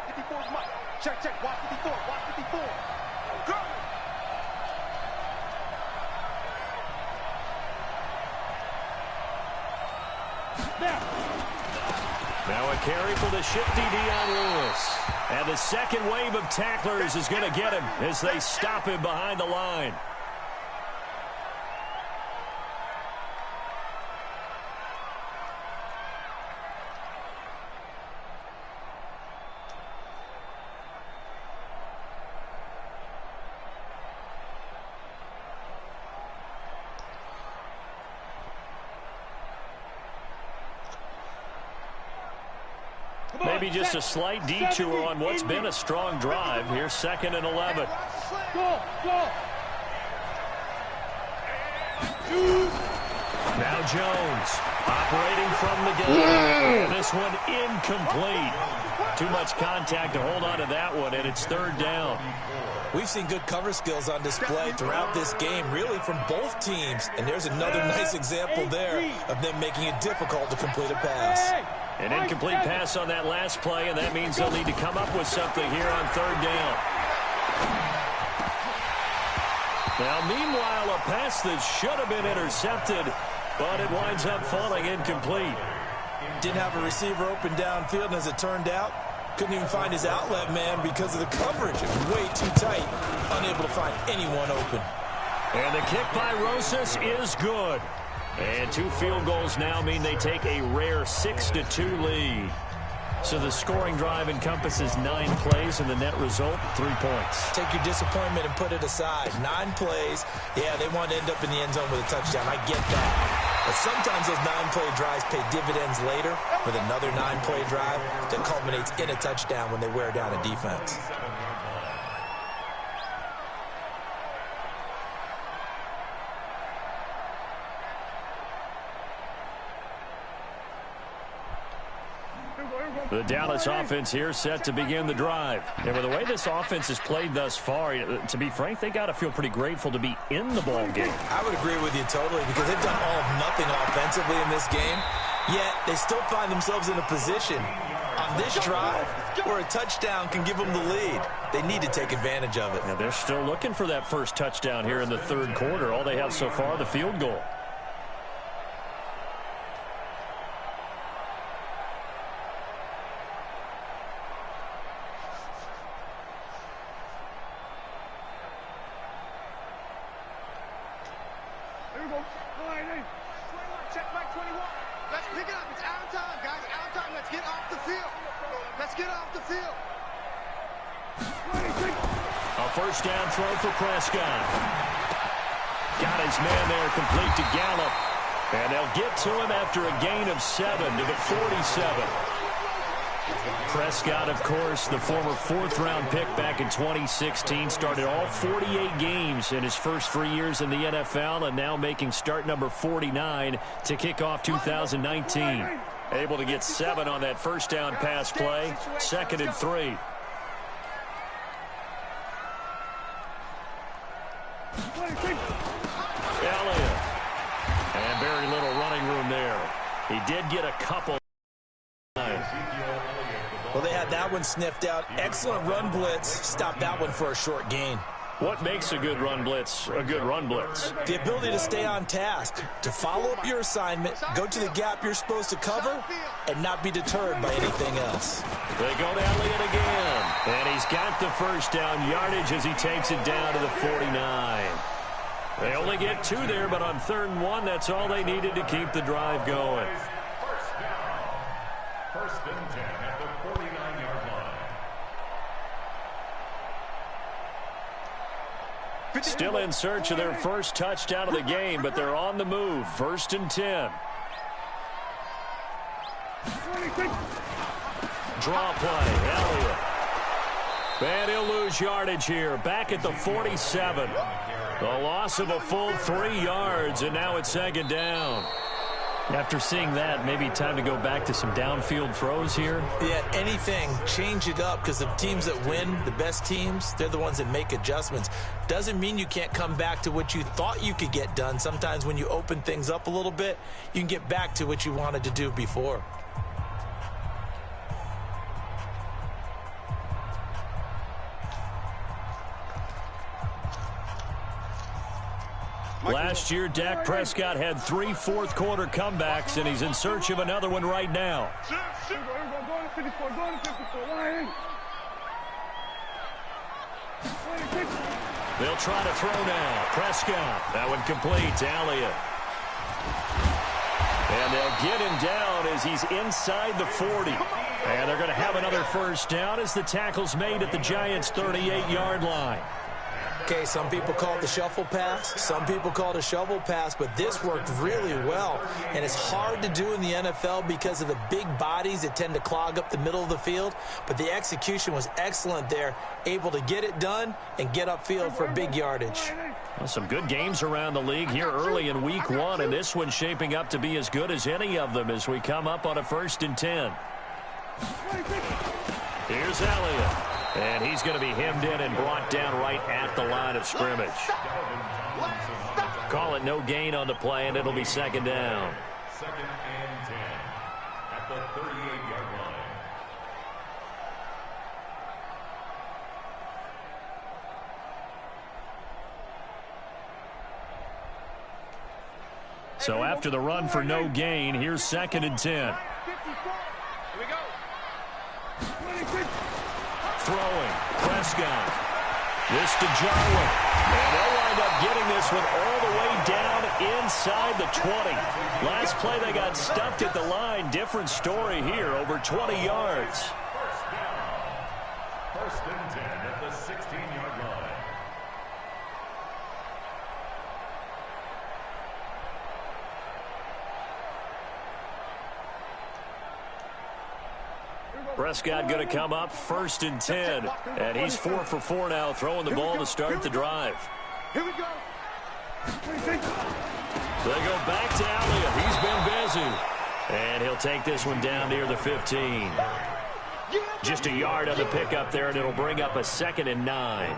E: 54's Mike. Check, check. Watch 54. Watch 54. Go!
D: Now a carry for the shifty Dion Lewis. And the second wave of tacklers is going to get him as they stop him behind the line. Maybe just a slight detour on what's been a strong drive. Here's 2nd and 11.
E: Go, go.
D: Now Jones operating from the gun. This one incomplete. Too much contact to hold on to that one, and it's 3rd down.
F: We've seen good cover skills on display throughout this game, really from both teams. And there's another nice example there of them making it difficult to complete a pass.
D: An incomplete pass on that last play, and that means they'll need to come up with something here on 3rd down. Now, meanwhile, a pass that should have been intercepted, but it winds up falling incomplete.
F: Didn't have a receiver open downfield, and as it turned out, couldn't even find his outlet man because of the coverage. It was way too tight, unable to find anyone open.
D: And the kick by Rosas is good. And 2 field goals now mean they take a rare 6-2 lead. So the scoring drive encompasses 9 plays, and the net result, 3 points.
F: Take your disappointment and put it aside. 9 plays. Yeah, they want to end up in the end zone with a touchdown. I get that. But sometimes those 9-play drives pay dividends later with another 9-play drive that culminates in a touchdown when they wear down a defense.
D: The Dallas offense here set to begin the drive. And with the way this offense has played thus far, to be frank, they got to feel pretty grateful to be in the ball game.
F: I would agree with you totally because they've done all of nothing offensively in this game, yet they still find themselves in a position on this drive where a touchdown can give them the lead. They need to take advantage of it.
D: Now they're still looking for that first touchdown here in the 3rd quarter. All they have so far, the field goal.
E: Check back 21. Let's pick it up. It's out of time, guys. Out of time. Let's get off the field. Let's get off the field.
D: A first down throw for Prescott. Got his man there, complete to Gallup. And they'll get to him after a gain of 7 to the 47. Prescott, of course, the former 4th-round pick back in 2016, started all 48 games in his first 3 years in the NFL, and now making start number 49 to kick off 2019. Able to get 7 on that first down pass play, 2nd and 3. Elliott. And very little running room there. He did get a couple.
F: Well, they had that one sniffed out. Excellent run blitz. Stopped that one for a short gain.
D: What makes a good run blitz a good run blitz?
F: The ability to stay on task, to follow up your assignment, go to the gap you're supposed to cover, and not be deterred by anything else.
D: They go to Elliott again. And he's got the first down yardage as he takes it down to the 49. They only get 2 there, but on 3rd and 1, that's all they needed to keep the drive going.
G: First down. 1st and 10 at the 49-yard line.
D: Still in search of their first touchdown of the game, but they're on the move. 1st and 10. Draw play, Elliott. And he'll lose yardage here, back at the 47. The loss of a full 3 yards, and now it's 2nd down. After seeing that, maybe time to go back to some downfield throws here.
F: Yeah, anything. Change it up, because the teams that win, the best teams, they're the ones that make adjustments. Doesn't mean you can't come back to what you thought you could get done. Sometimes when you open things up a little bit, you can get back to what you wanted to do before.
D: Last year, Dak Prescott had 3 fourth-quarter comebacks, and he's in search of another one right now. They'll try to throw now. Prescott. That one complete to Elliott. And they'll get him down as he's inside the 40. And they're going to have another first down as the tackle's made at the Giants' 38-yard line.
F: Okay, some people call it the shuffle pass. Some people call it a shovel pass, but this worked really well. And it's hard to do in the NFL because of the big bodies that tend to clog up the middle of the field. But the execution was excellent there, able to get it done and get upfield for big yardage.
D: Well, some good games around the league here early in week 1, and this one's shaping up to be as good as any of them as we come up on a 1st and 10. Here's Elliott. And he's going to be hemmed in and brought down right at the line of scrimmage. Call it no gain on the play, and it'll be 2nd down.
G: 2nd and 10 at the 38-yard line.
D: So after the run for no gain, here's 2nd and 10.
E: Here we go.
D: Throwing, Prescott. This to Jarwin. And they'll wind up getting this one all the way down inside the 20. Last play they got stuffed at the line. Different story here, over 20 yards.
G: 1st and 10 at the 16-yard line.
D: Prescott going to come up 1st and 10. And he's 4 for 4 now, throwing the ball to start the drive.
E: Here we go.
D: They go back to Elliott. He's been busy. And he'll take this one down near the 15. Just a yard on the pickup there, and it'll bring up a 2nd and 9.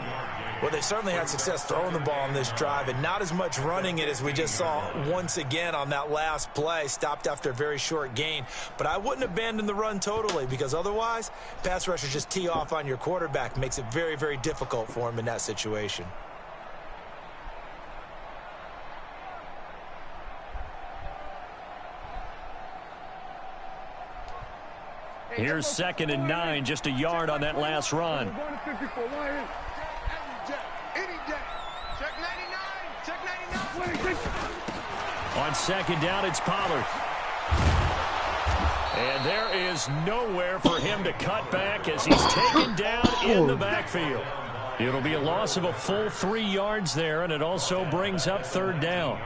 F: Well, they certainly had success throwing the ball on this drive, and not as much running it as we just saw once again on that last play. Stopped after a very short gain. But I wouldn't abandon the run totally, because otherwise, pass rushers just tee off on your quarterback. Makes it very, very difficult for him in that situation.
D: Here's 2nd and 9, just a yard on that last run.
E: Check 99. Check 99.
D: On 2nd down, it's Pollard. And there is nowhere for him to cut back as he's taken down in the backfield. It'll be a loss of a full 3 yards there, and it also brings up 3rd down.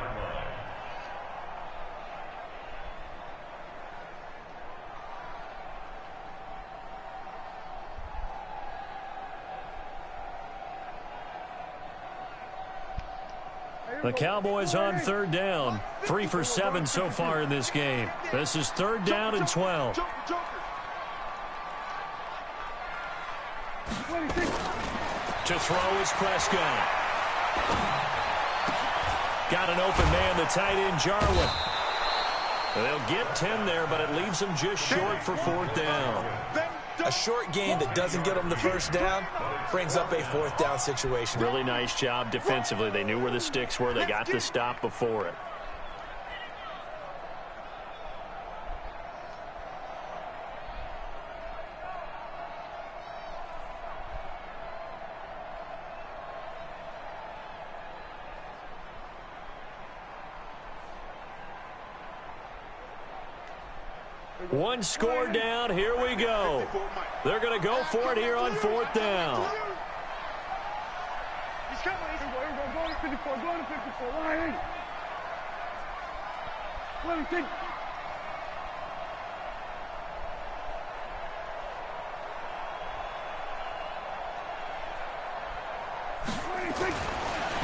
D: The Cowboys on 3rd down. 3 for 7 so far in this game. This is 3rd down and 12. To throw is Prescott. Got an open man, the tight end, Jarwin. They'll get 10 there, but it leaves them just short for 4th down.
F: A short gain that doesn't get them the 1st down brings up a 4th down situation.
D: Really nice job defensively. They knew where the sticks were. They got the stop before it. One score down. Here we go. They're going to go for it here on 4th down.
E: He's coming. Go to 54. Go to 54. Line. Let me think.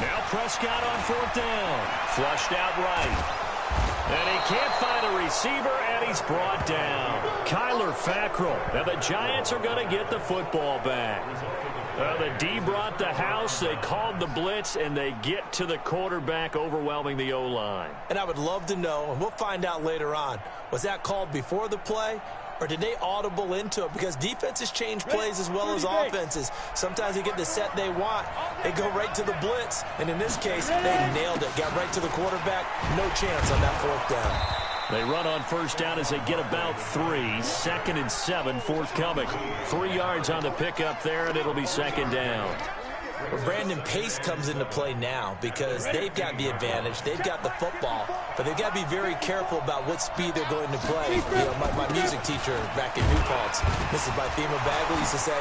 D: Now Prescott on 4th down. Flushed out right. And he can't find a receiver, and he's brought down. Kyler Fackrell. Now the Giants are going to get the football back. The D brought the house. They called the blitz, and they get to the quarterback, overwhelming the O-line.
F: And I would love to know, and we'll find out later on, was that called before the play, or did they audible into it? Because defenses change plays as well as offenses. Sometimes they get the set they want. They go right to the blitz. And in this case, they nailed it. Got right to the quarterback. No chance on that fourth down.
D: They run on first down as they get about 3. 2nd and 7 forthcoming. 3 yards on the pickup there, and it'll be 2nd down.
F: Well, Brandon Pace comes into play now because they've got the advantage. They've got the football, but they've got to be very careful about what speed they're going to play. You know, my music teacher back in New Paltz, Mrs. Bythema Bagley, used to say,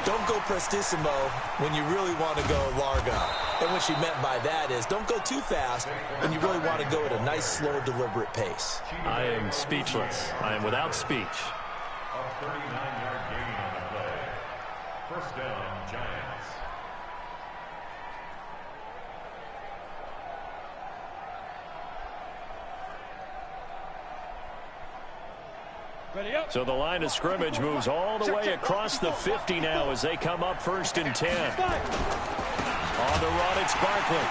F: don't go prestissimo when you really want to go largo. And what she meant by that is don't go too fast when you really want to go at a nice, slow, deliberate pace.
D: I am speechless. I am without speech.
G: A 39-yard gain on the play. First down, Giants.
D: So the line of scrimmage moves all the way across the 50 now as they come up 1st and 10. On the run, it's Barkley.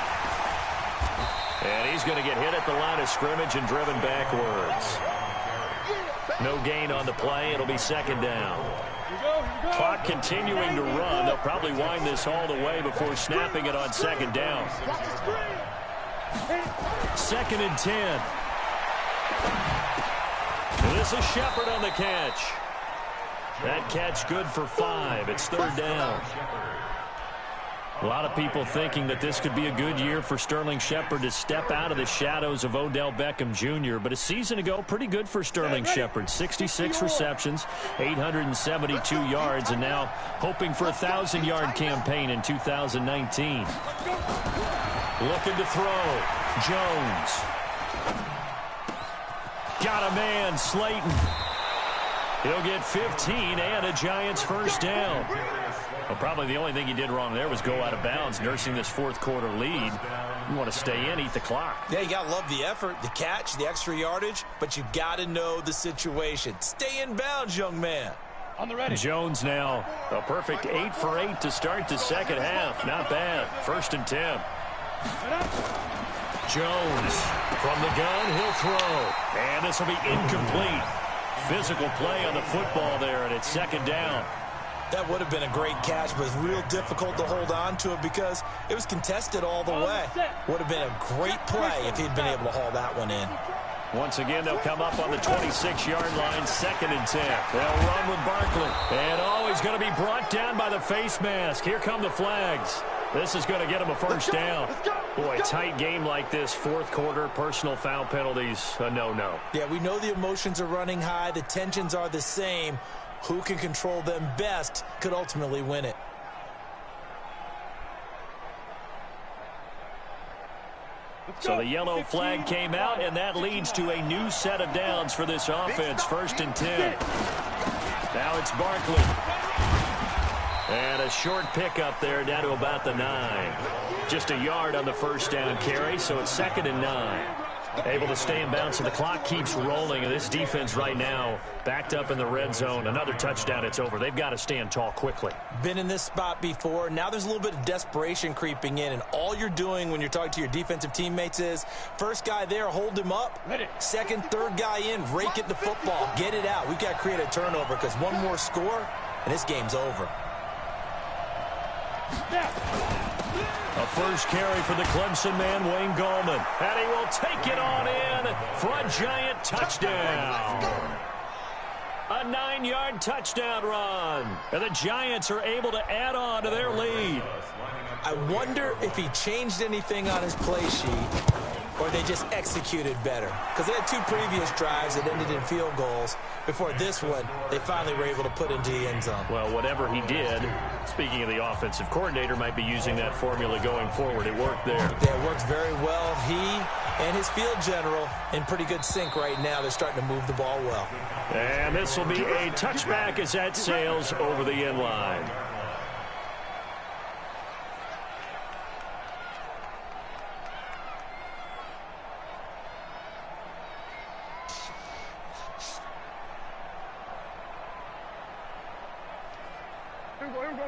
D: And he's going to get hit at the line of scrimmage and driven backwards. No gain on the play. It'll be 2nd down. Clock continuing to run. They'll probably wind this all the way before snapping it on 2nd down. 2nd and 10. This is Shepard on the catch. That catch good for 5. It's 3rd down. A lot of people thinking that this could be a good year for Sterling Shepard to step out of the shadows of Odell Beckham Jr. But a season ago, pretty good for Sterling Shepard. 66 receptions, 872 yards, and now hoping for a 1,000-yard campaign in 2019. Looking to throw. Jones. Got a man, Slayton. He'll get 15 and a Giants first down. Well, probably the only thing he did wrong there was go out of bounds, nursing this 4th quarter lead. You want to stay in, eat the clock.
F: Yeah, you got to love the effort, the catch, the extra yardage, but you got to know the situation. Stay in bounds, young man.
E: On the ready.
D: Jones now, a perfect 8 for 8 to start the second half. Not bad. 1st and 10. Jones from the gun, he'll throw. And this will be incomplete. Physical play on the football there, and it's 2nd down.
F: That would have been a great catch, but it's real difficult to hold on to it because it was contested all the way. Would have been a great play if he'd been able to haul that one in.
D: Once again, they'll come up on the 26-yard line, 2nd and 10. They'll run with Barkley. And, he's going to be brought down by the face mask. Here come the flags. This is going to get him a first down. Boy, tight game like this, 4th quarter, personal foul penalties, a no-no.
F: Yeah, we know the emotions are running high. The tensions are the same. Who can control them best could ultimately win it.
D: So the yellow flag came out, and that leads to a new set of downs for this offense. 1st and 10. Now it's Barkley. And a short pickup there down to about the 9. Just a yard on the first down carry, so it's 2nd and 9. Able to stay in bounds, so the clock keeps rolling, and this defense right now backed up in the red zone. Another touchdown, it's over. They've got to stand tall quickly.
F: Been in this spot before. Now there's a little bit of desperation creeping in, and all you're doing when you're talking to your defensive teammates is first guy there, hold him up. Second, third guy in, rake at the football. Get it out. We've got to create a turnover because one more score, and this game's over.
D: A first carry for the Clemson man, Wayne Gallman. And he will take it on in for a Giant touchdown. A 9-yard touchdown run. And the Giants are able to add on to their lead.
F: I wonder if he changed anything on his play sheet or they just executed better. Because they had 2 previous drives that ended in field goals. Before this one, they finally were able to put into the end zone.
D: Well, whatever he did, speaking of the offensive coordinator, might be using that formula going forward. It worked there.
F: Yeah, it worked very well. He and his field general in pretty good sync right now. They're starting to move the ball well.
D: And this will be a touchback as that sails over the end line.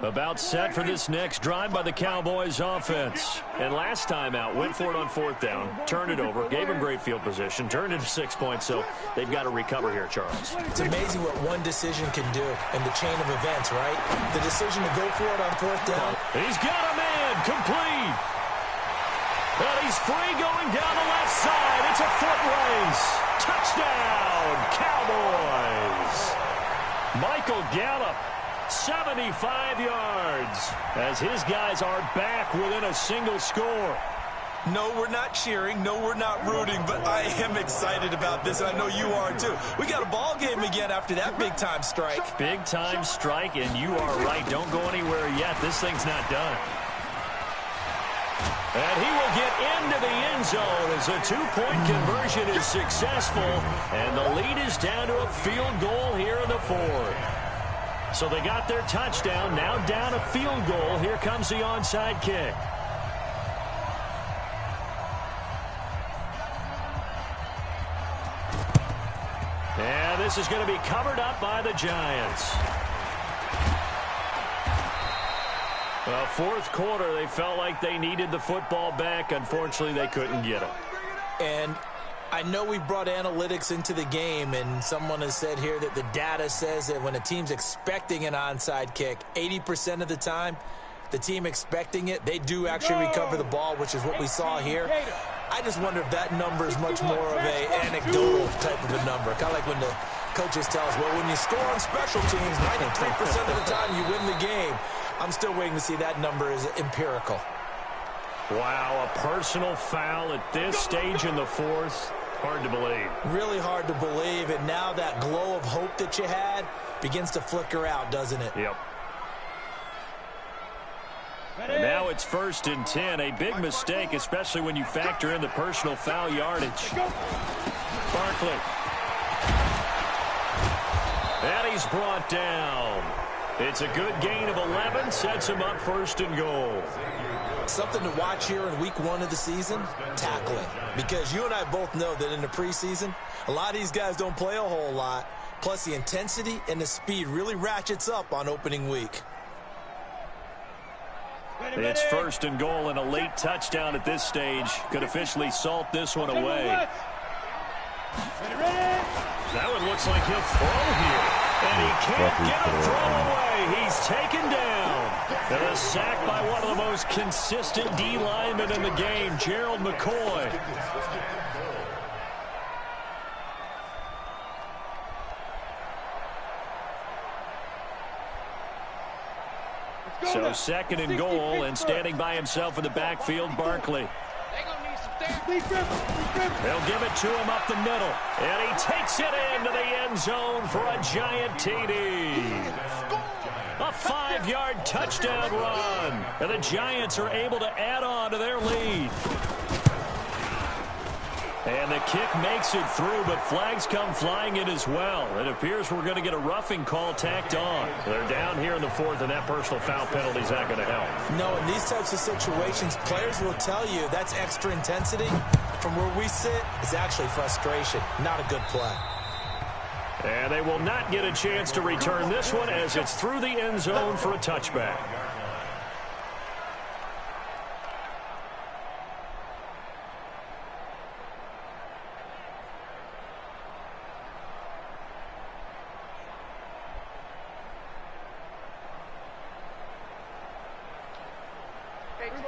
D: About set for this next drive by the Cowboys offense. And last time out, went for it on 4th down, turned it over, gave them great field position, turned it to 6 points, so they've got to recover here, Charles.
F: It's amazing what one decision can do in the chain of events, right? The decision to go for it on 4th down.
D: He's got a man, complete. And he's free going down the left side. It's a foot race. Touchdown, Cowboys. Michael Gallup, 75 yards, as his guys are back within a single score.
F: No, we're not cheering. No, we're not rooting, but I am excited about this, and I know you are too. We got a ball game again after that big-time strike.
D: Big-time strike, and you are right. Don't go anywhere yet. This thing's not done. And he will get into the end zone as a 2-point conversion is successful, and the lead is down to a field goal here in the 4th. So they got their touchdown, now down a field goal. Here comes the onside kick. And this is going to be covered up by the Giants. Well, 4th quarter, they felt like they needed the football back. Unfortunately, they couldn't get it.
F: And I know we brought analytics into the game, and someone has said here that the data says that when a team's expecting an onside kick, 80% of the time, the team expecting it, they do actually recover the ball, which is what we saw here. I just wonder if that number is much more of an anecdotal type of a number. Kind of like when the coaches tell us, well, when you score on special teams, 93% of the time you win the game. I'm still waiting to see that number is empirical.
D: Wow, a personal foul at this stage in the 4th. Hard to believe.
F: Really hard to believe, and now that glow of hope that you had begins to flicker out, doesn't it?
D: Yep. And now it's 1st and 10. A big mistake, especially when you factor in the personal foul yardage. Barkley. And he's brought down. It's a good gain of 11, sets him up 1st and goal.
F: Something to watch here in week 1 of the season, tackling. Because you and I both know that in the preseason, a lot of these guys don't play a whole lot. Plus the intensity and the speed really ratchets up on opening week.
D: It's 1st and goal, and a late touchdown at this stage could officially salt this one away. That one looks like he'll throw here. And he can't get a throw away. He's taken down. And a sack by one of the most consistent D linemen in the game, Gerald McCoy. So 2nd and goal, and standing by himself in the backfield, Barkley. They'll give it to him up the middle. And he takes it into the end zone for a giant TD. A 5-yard touchdown run. And the Giants are able to add on to their lead. And the kick makes it through, but flags come flying in as well. It appears we're going to get a roughing call tacked on. They're down here in the 4th, and that personal foul penalty is not going to help.
F: No, in these types of situations, players will tell you that's extra intensity. From where we sit, it's actually frustration. Not a good play.
D: And they will not get a chance to return this one as it's through the end zone for a touchback.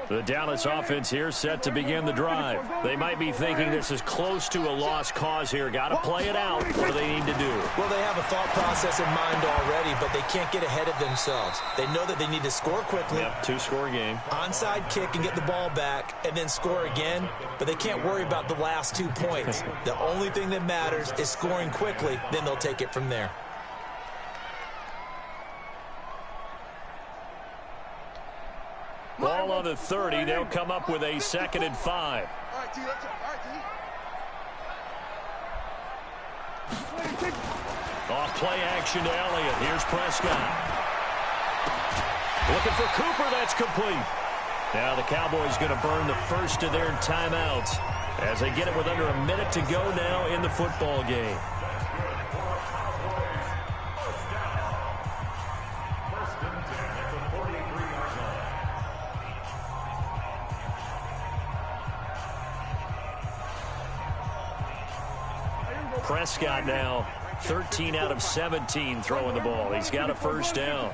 D: The Dallas offense here set to begin the drive. They might be thinking this is close to a lost cause here. Got to play it out. What do they need to do?
F: Well, they have a thought process in mind already, but they can't get ahead of themselves. They know that they need to score quickly.
D: Yep, 2-score game.
F: Onside kick and get the ball back and then score again, but they can't worry about the last 2 points. The only thing that matters is scoring quickly, then they'll take it from there.
D: Ball on the 30. They'll come up with a 2nd and 5. Off play action to Elliott. Here's Prescott. Looking for Cooper. That's complete. Now the Cowboys going to burn the first of their timeouts as they get it with under a minute to go now in the football game.
G: First and 10 at the
D: Prescott now 13 out of 17 throwing the ball. He's got a first down.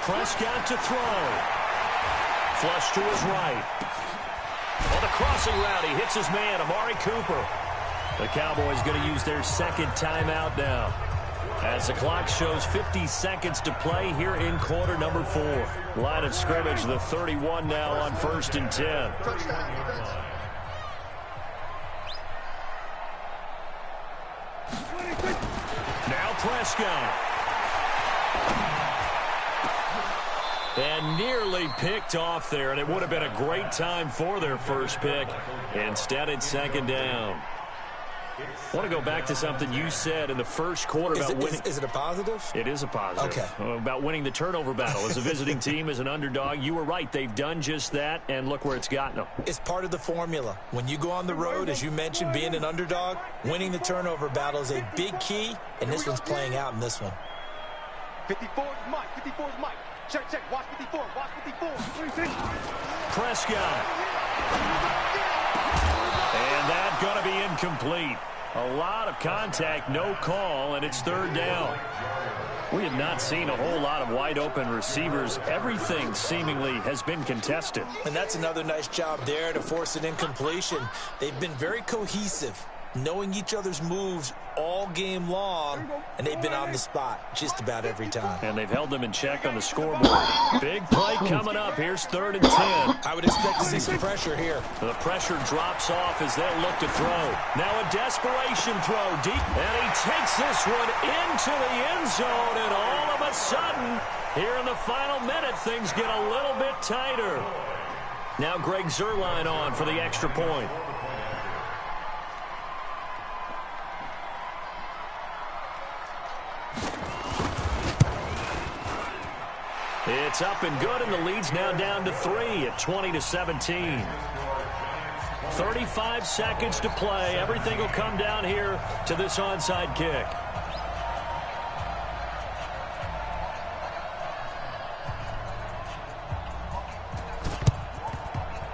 D: Prescott to throw. Flush to his right. On the crossing route, he hits his man, Amari Cooper. The Cowboys going to use their second timeout now, as the clock shows 50 seconds to play here in quarter number 4. Line of scrimmage, the 31 now on 1st and 10. Now Prescott. And nearly picked off there, and it would have been a great time for their first pick. Instead, it's second down. I want to go back to something you said in the first quarter about winning.
F: Is it a positive?
D: It is a positive.
F: Okay.
D: About winning the turnover battle as a visiting team, as an underdog. You were right. They've done just that, and look where it's gotten them.
F: It's part of the formula. When you go on the road, as you mentioned, being an underdog, winning the turnover battle is a big key, and this one's playing out in this one.
E: 54 is Mike. 54 is Mike. Check. Watch 54. Watch 54.
D: Prescott. And that's going to be incomplete. A lot of contact, no call, and it's third down. We have not seen a whole lot of wide-open receivers. Everything seemingly has been contested.
F: And that's another nice job there to force an incompletion. They've been very cohesive, knowing each other's moves all game long, and they've been on the spot just about every time.
D: And they've held them in check on the scoreboard. Big play coming up. Here's 3rd and 10.
F: I would expect to see some pressure here.
D: The pressure drops off as they'll look to throw. Now a desperation throw deep, and he takes this one into the end zone, and all of a sudden, here in the final minute, things get a little bit tighter. Now Greg Zuerlein on for the extra point. It's up and good, and the lead's now down to 3 at 20-17. 35 seconds to play. Everything will come down here to this onside kick.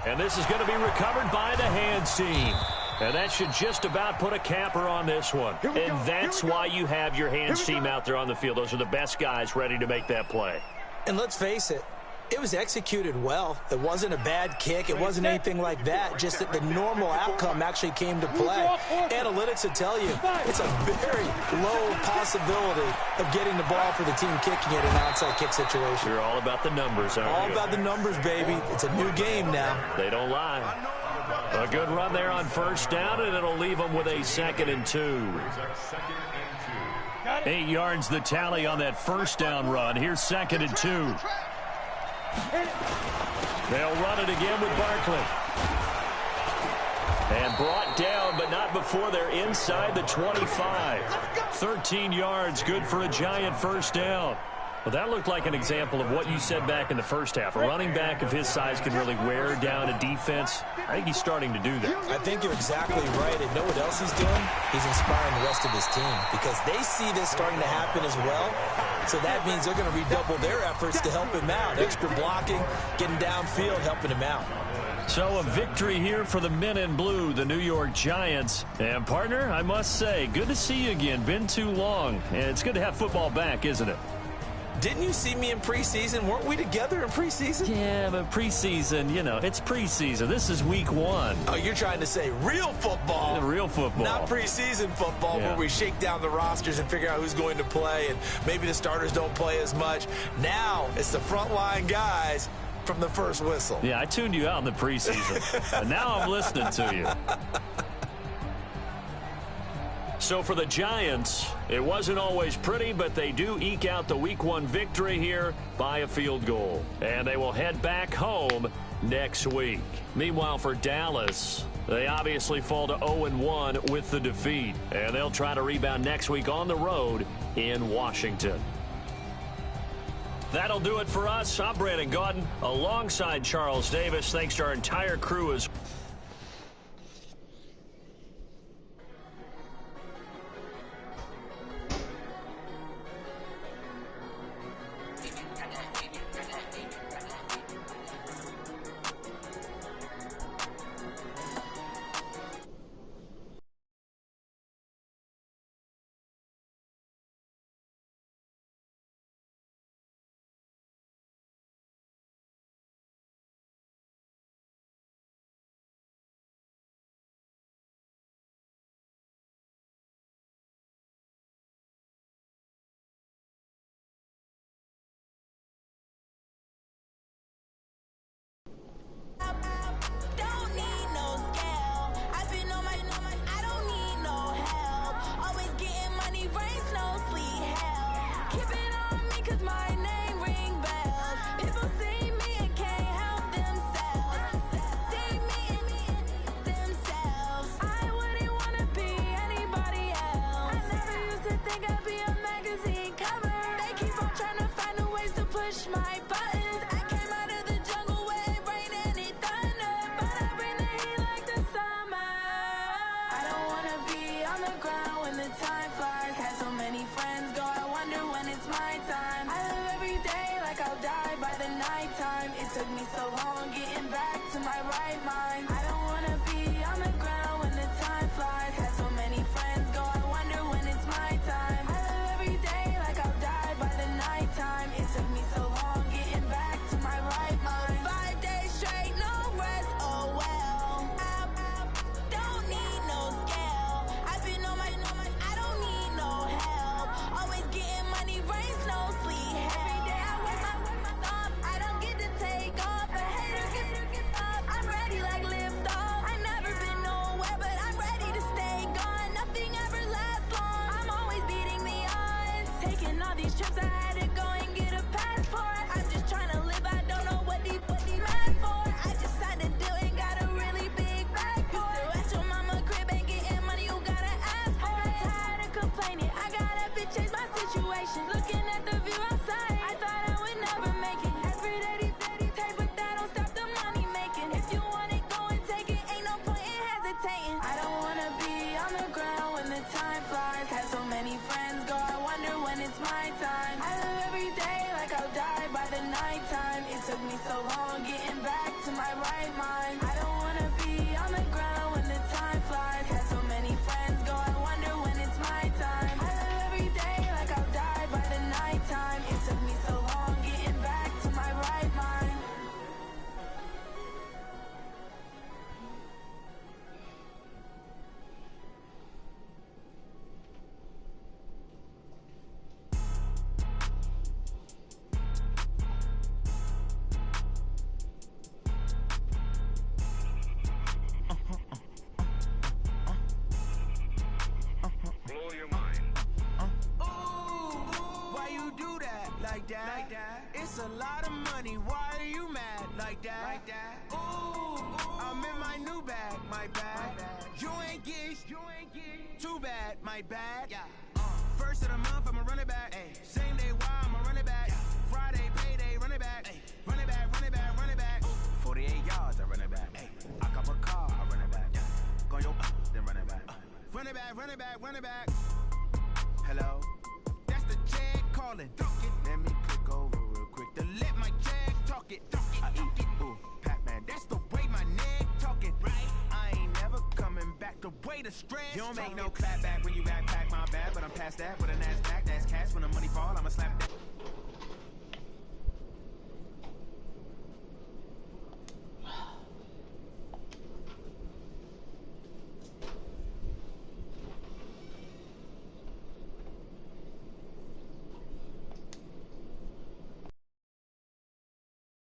D: And this is going to be recovered by the hands team. And that should just about put a capper on this one. And that's why you have your hands team out there on the field. Those are the best guys ready to make that play.
F: And let's face it, it was executed well. It wasn't a bad kick. It wasn't anything like that. Just that the normal outcome actually came to play. Analytics will tell you it's a very low possibility of getting the ball for the team kicking it in an onside kick situation.
D: You're all about the numbers, aren't you?
F: All about the numbers, baby. It's a new game now.
D: They don't lie. A good run there on first down, and it'll leave them with a 2nd and 2. 8 yards the tally on that first down run. Here's 2nd and 2. They'll run it again with Barkley. And brought down, but not before they're inside the 25. 13 yards, good for a Giant first down. Well, that looked like an example of what you said back in the first half. A running back of his size can really wear down a defense. I think he's starting to do that.
F: I think you're exactly right. And know what else he's doing? He's inspiring the rest of his team because they see this starting to happen as well. So that means they're going to redouble their efforts to help him out. Extra blocking, getting downfield, helping him out.
D: So a victory here for the men in blue, the New York Giants. And, partner, I must say, good to see you again. Been too long. And it's good to have football back, isn't it?
F: Didn't you see me in preseason? Weren't we together in preseason?
D: Yeah, but preseason, you know, it's preseason. This is week 1.
F: Oh, you're trying to say real football.
D: Real football.
F: Not preseason football where we shake down the rosters and figure out who's going to play, and maybe the starters don't play as much. Now it's the frontline guys from the first whistle.
D: Yeah, I tuned you out in the preseason, and now I'm listening to you. So for the Giants, it wasn't always pretty, but they do eke out the Week 1 victory here by a field goal. And they will head back home next week. Meanwhile, for Dallas, they obviously fall to 0-1 with the defeat. And they'll try to rebound next week on the road in Washington. That'll do it for us. I'm Brandon Gaudin alongside Charles Davis. Thanks to our entire crew as well.
C: push my buttons. I came out of the jungle where it rained and it thunder, but I bring the heat like the summer. I don't wanna be on the ground when the time flies. Had so many friends go, I wonder when it's my time. I live every day like I'll die by the nighttime. It took me so long getting back to my right mind. I don't wanna be on the ground when the time flies. Had so many friends go, I wonder when it's my time. I live every day like I'll die by the nighttime. It took me so long getting back to my right mind. 5 days straight, no rest, oh well. I don't need no scale. I've been on my, I don't need no help. Always getting money, rain, snow, sleet, every day I work my thumb. I don't get to take off, a hater get up. I'm ready like lift off. I never been nowhere, but I'm ready to stay gone. Nothing ever lasts long. I'm always beating the odds. Taking all these trips, I had to go and get a passport. I'm just trying to live, I don't know what these mad for. I just signed a deal and got a really big bag for it. Still at your mama crib, ain't getting money, you gotta ask for it. I'm tired of complaining, I gotta change my situation. Looking at the view outside, I thought I would never make it. Every day they take, but that don't stop the money making. If you want it, go and take it, ain't no point in hesitating. I don't wanna be on the ground when the time flies. Had so many friends go, I wonder when it's my time. I live every day like I'll die by the nighttime. It took me so long getting back to my right mind. I don't wanna be on the ground when the time flies. Had so many friends go, I wonder when it's my time. I live every day like I'll die by the nighttime. It took me so long getting back to my right mind.
A: Blow your mind.
C: Why you do that like that? It's a lot of money. Why are you mad like that? Ooh, I'm in my new bag, my bad. You ain't get too bad, my bad. First of the month, I'ma run it back. Same day, why I'ma run it back. Friday, payday, run it back. Run it back, run it back, run it back. 48 yards, I run it back. I cop a car, I run it back. Go yo, then run it back. Run it back, run it back, run it back. Hello? That's the jag calling. Let me click over real quick to let my jag talk it. I eat it. Ooh, Pac-Man, that's the way my neck talking. Right? I ain't never coming back the way the stress. You don't make no clap back when you backpack my bag, but I'm past that with a NASDAQ. That's cash when the money fall, I'ma slap that.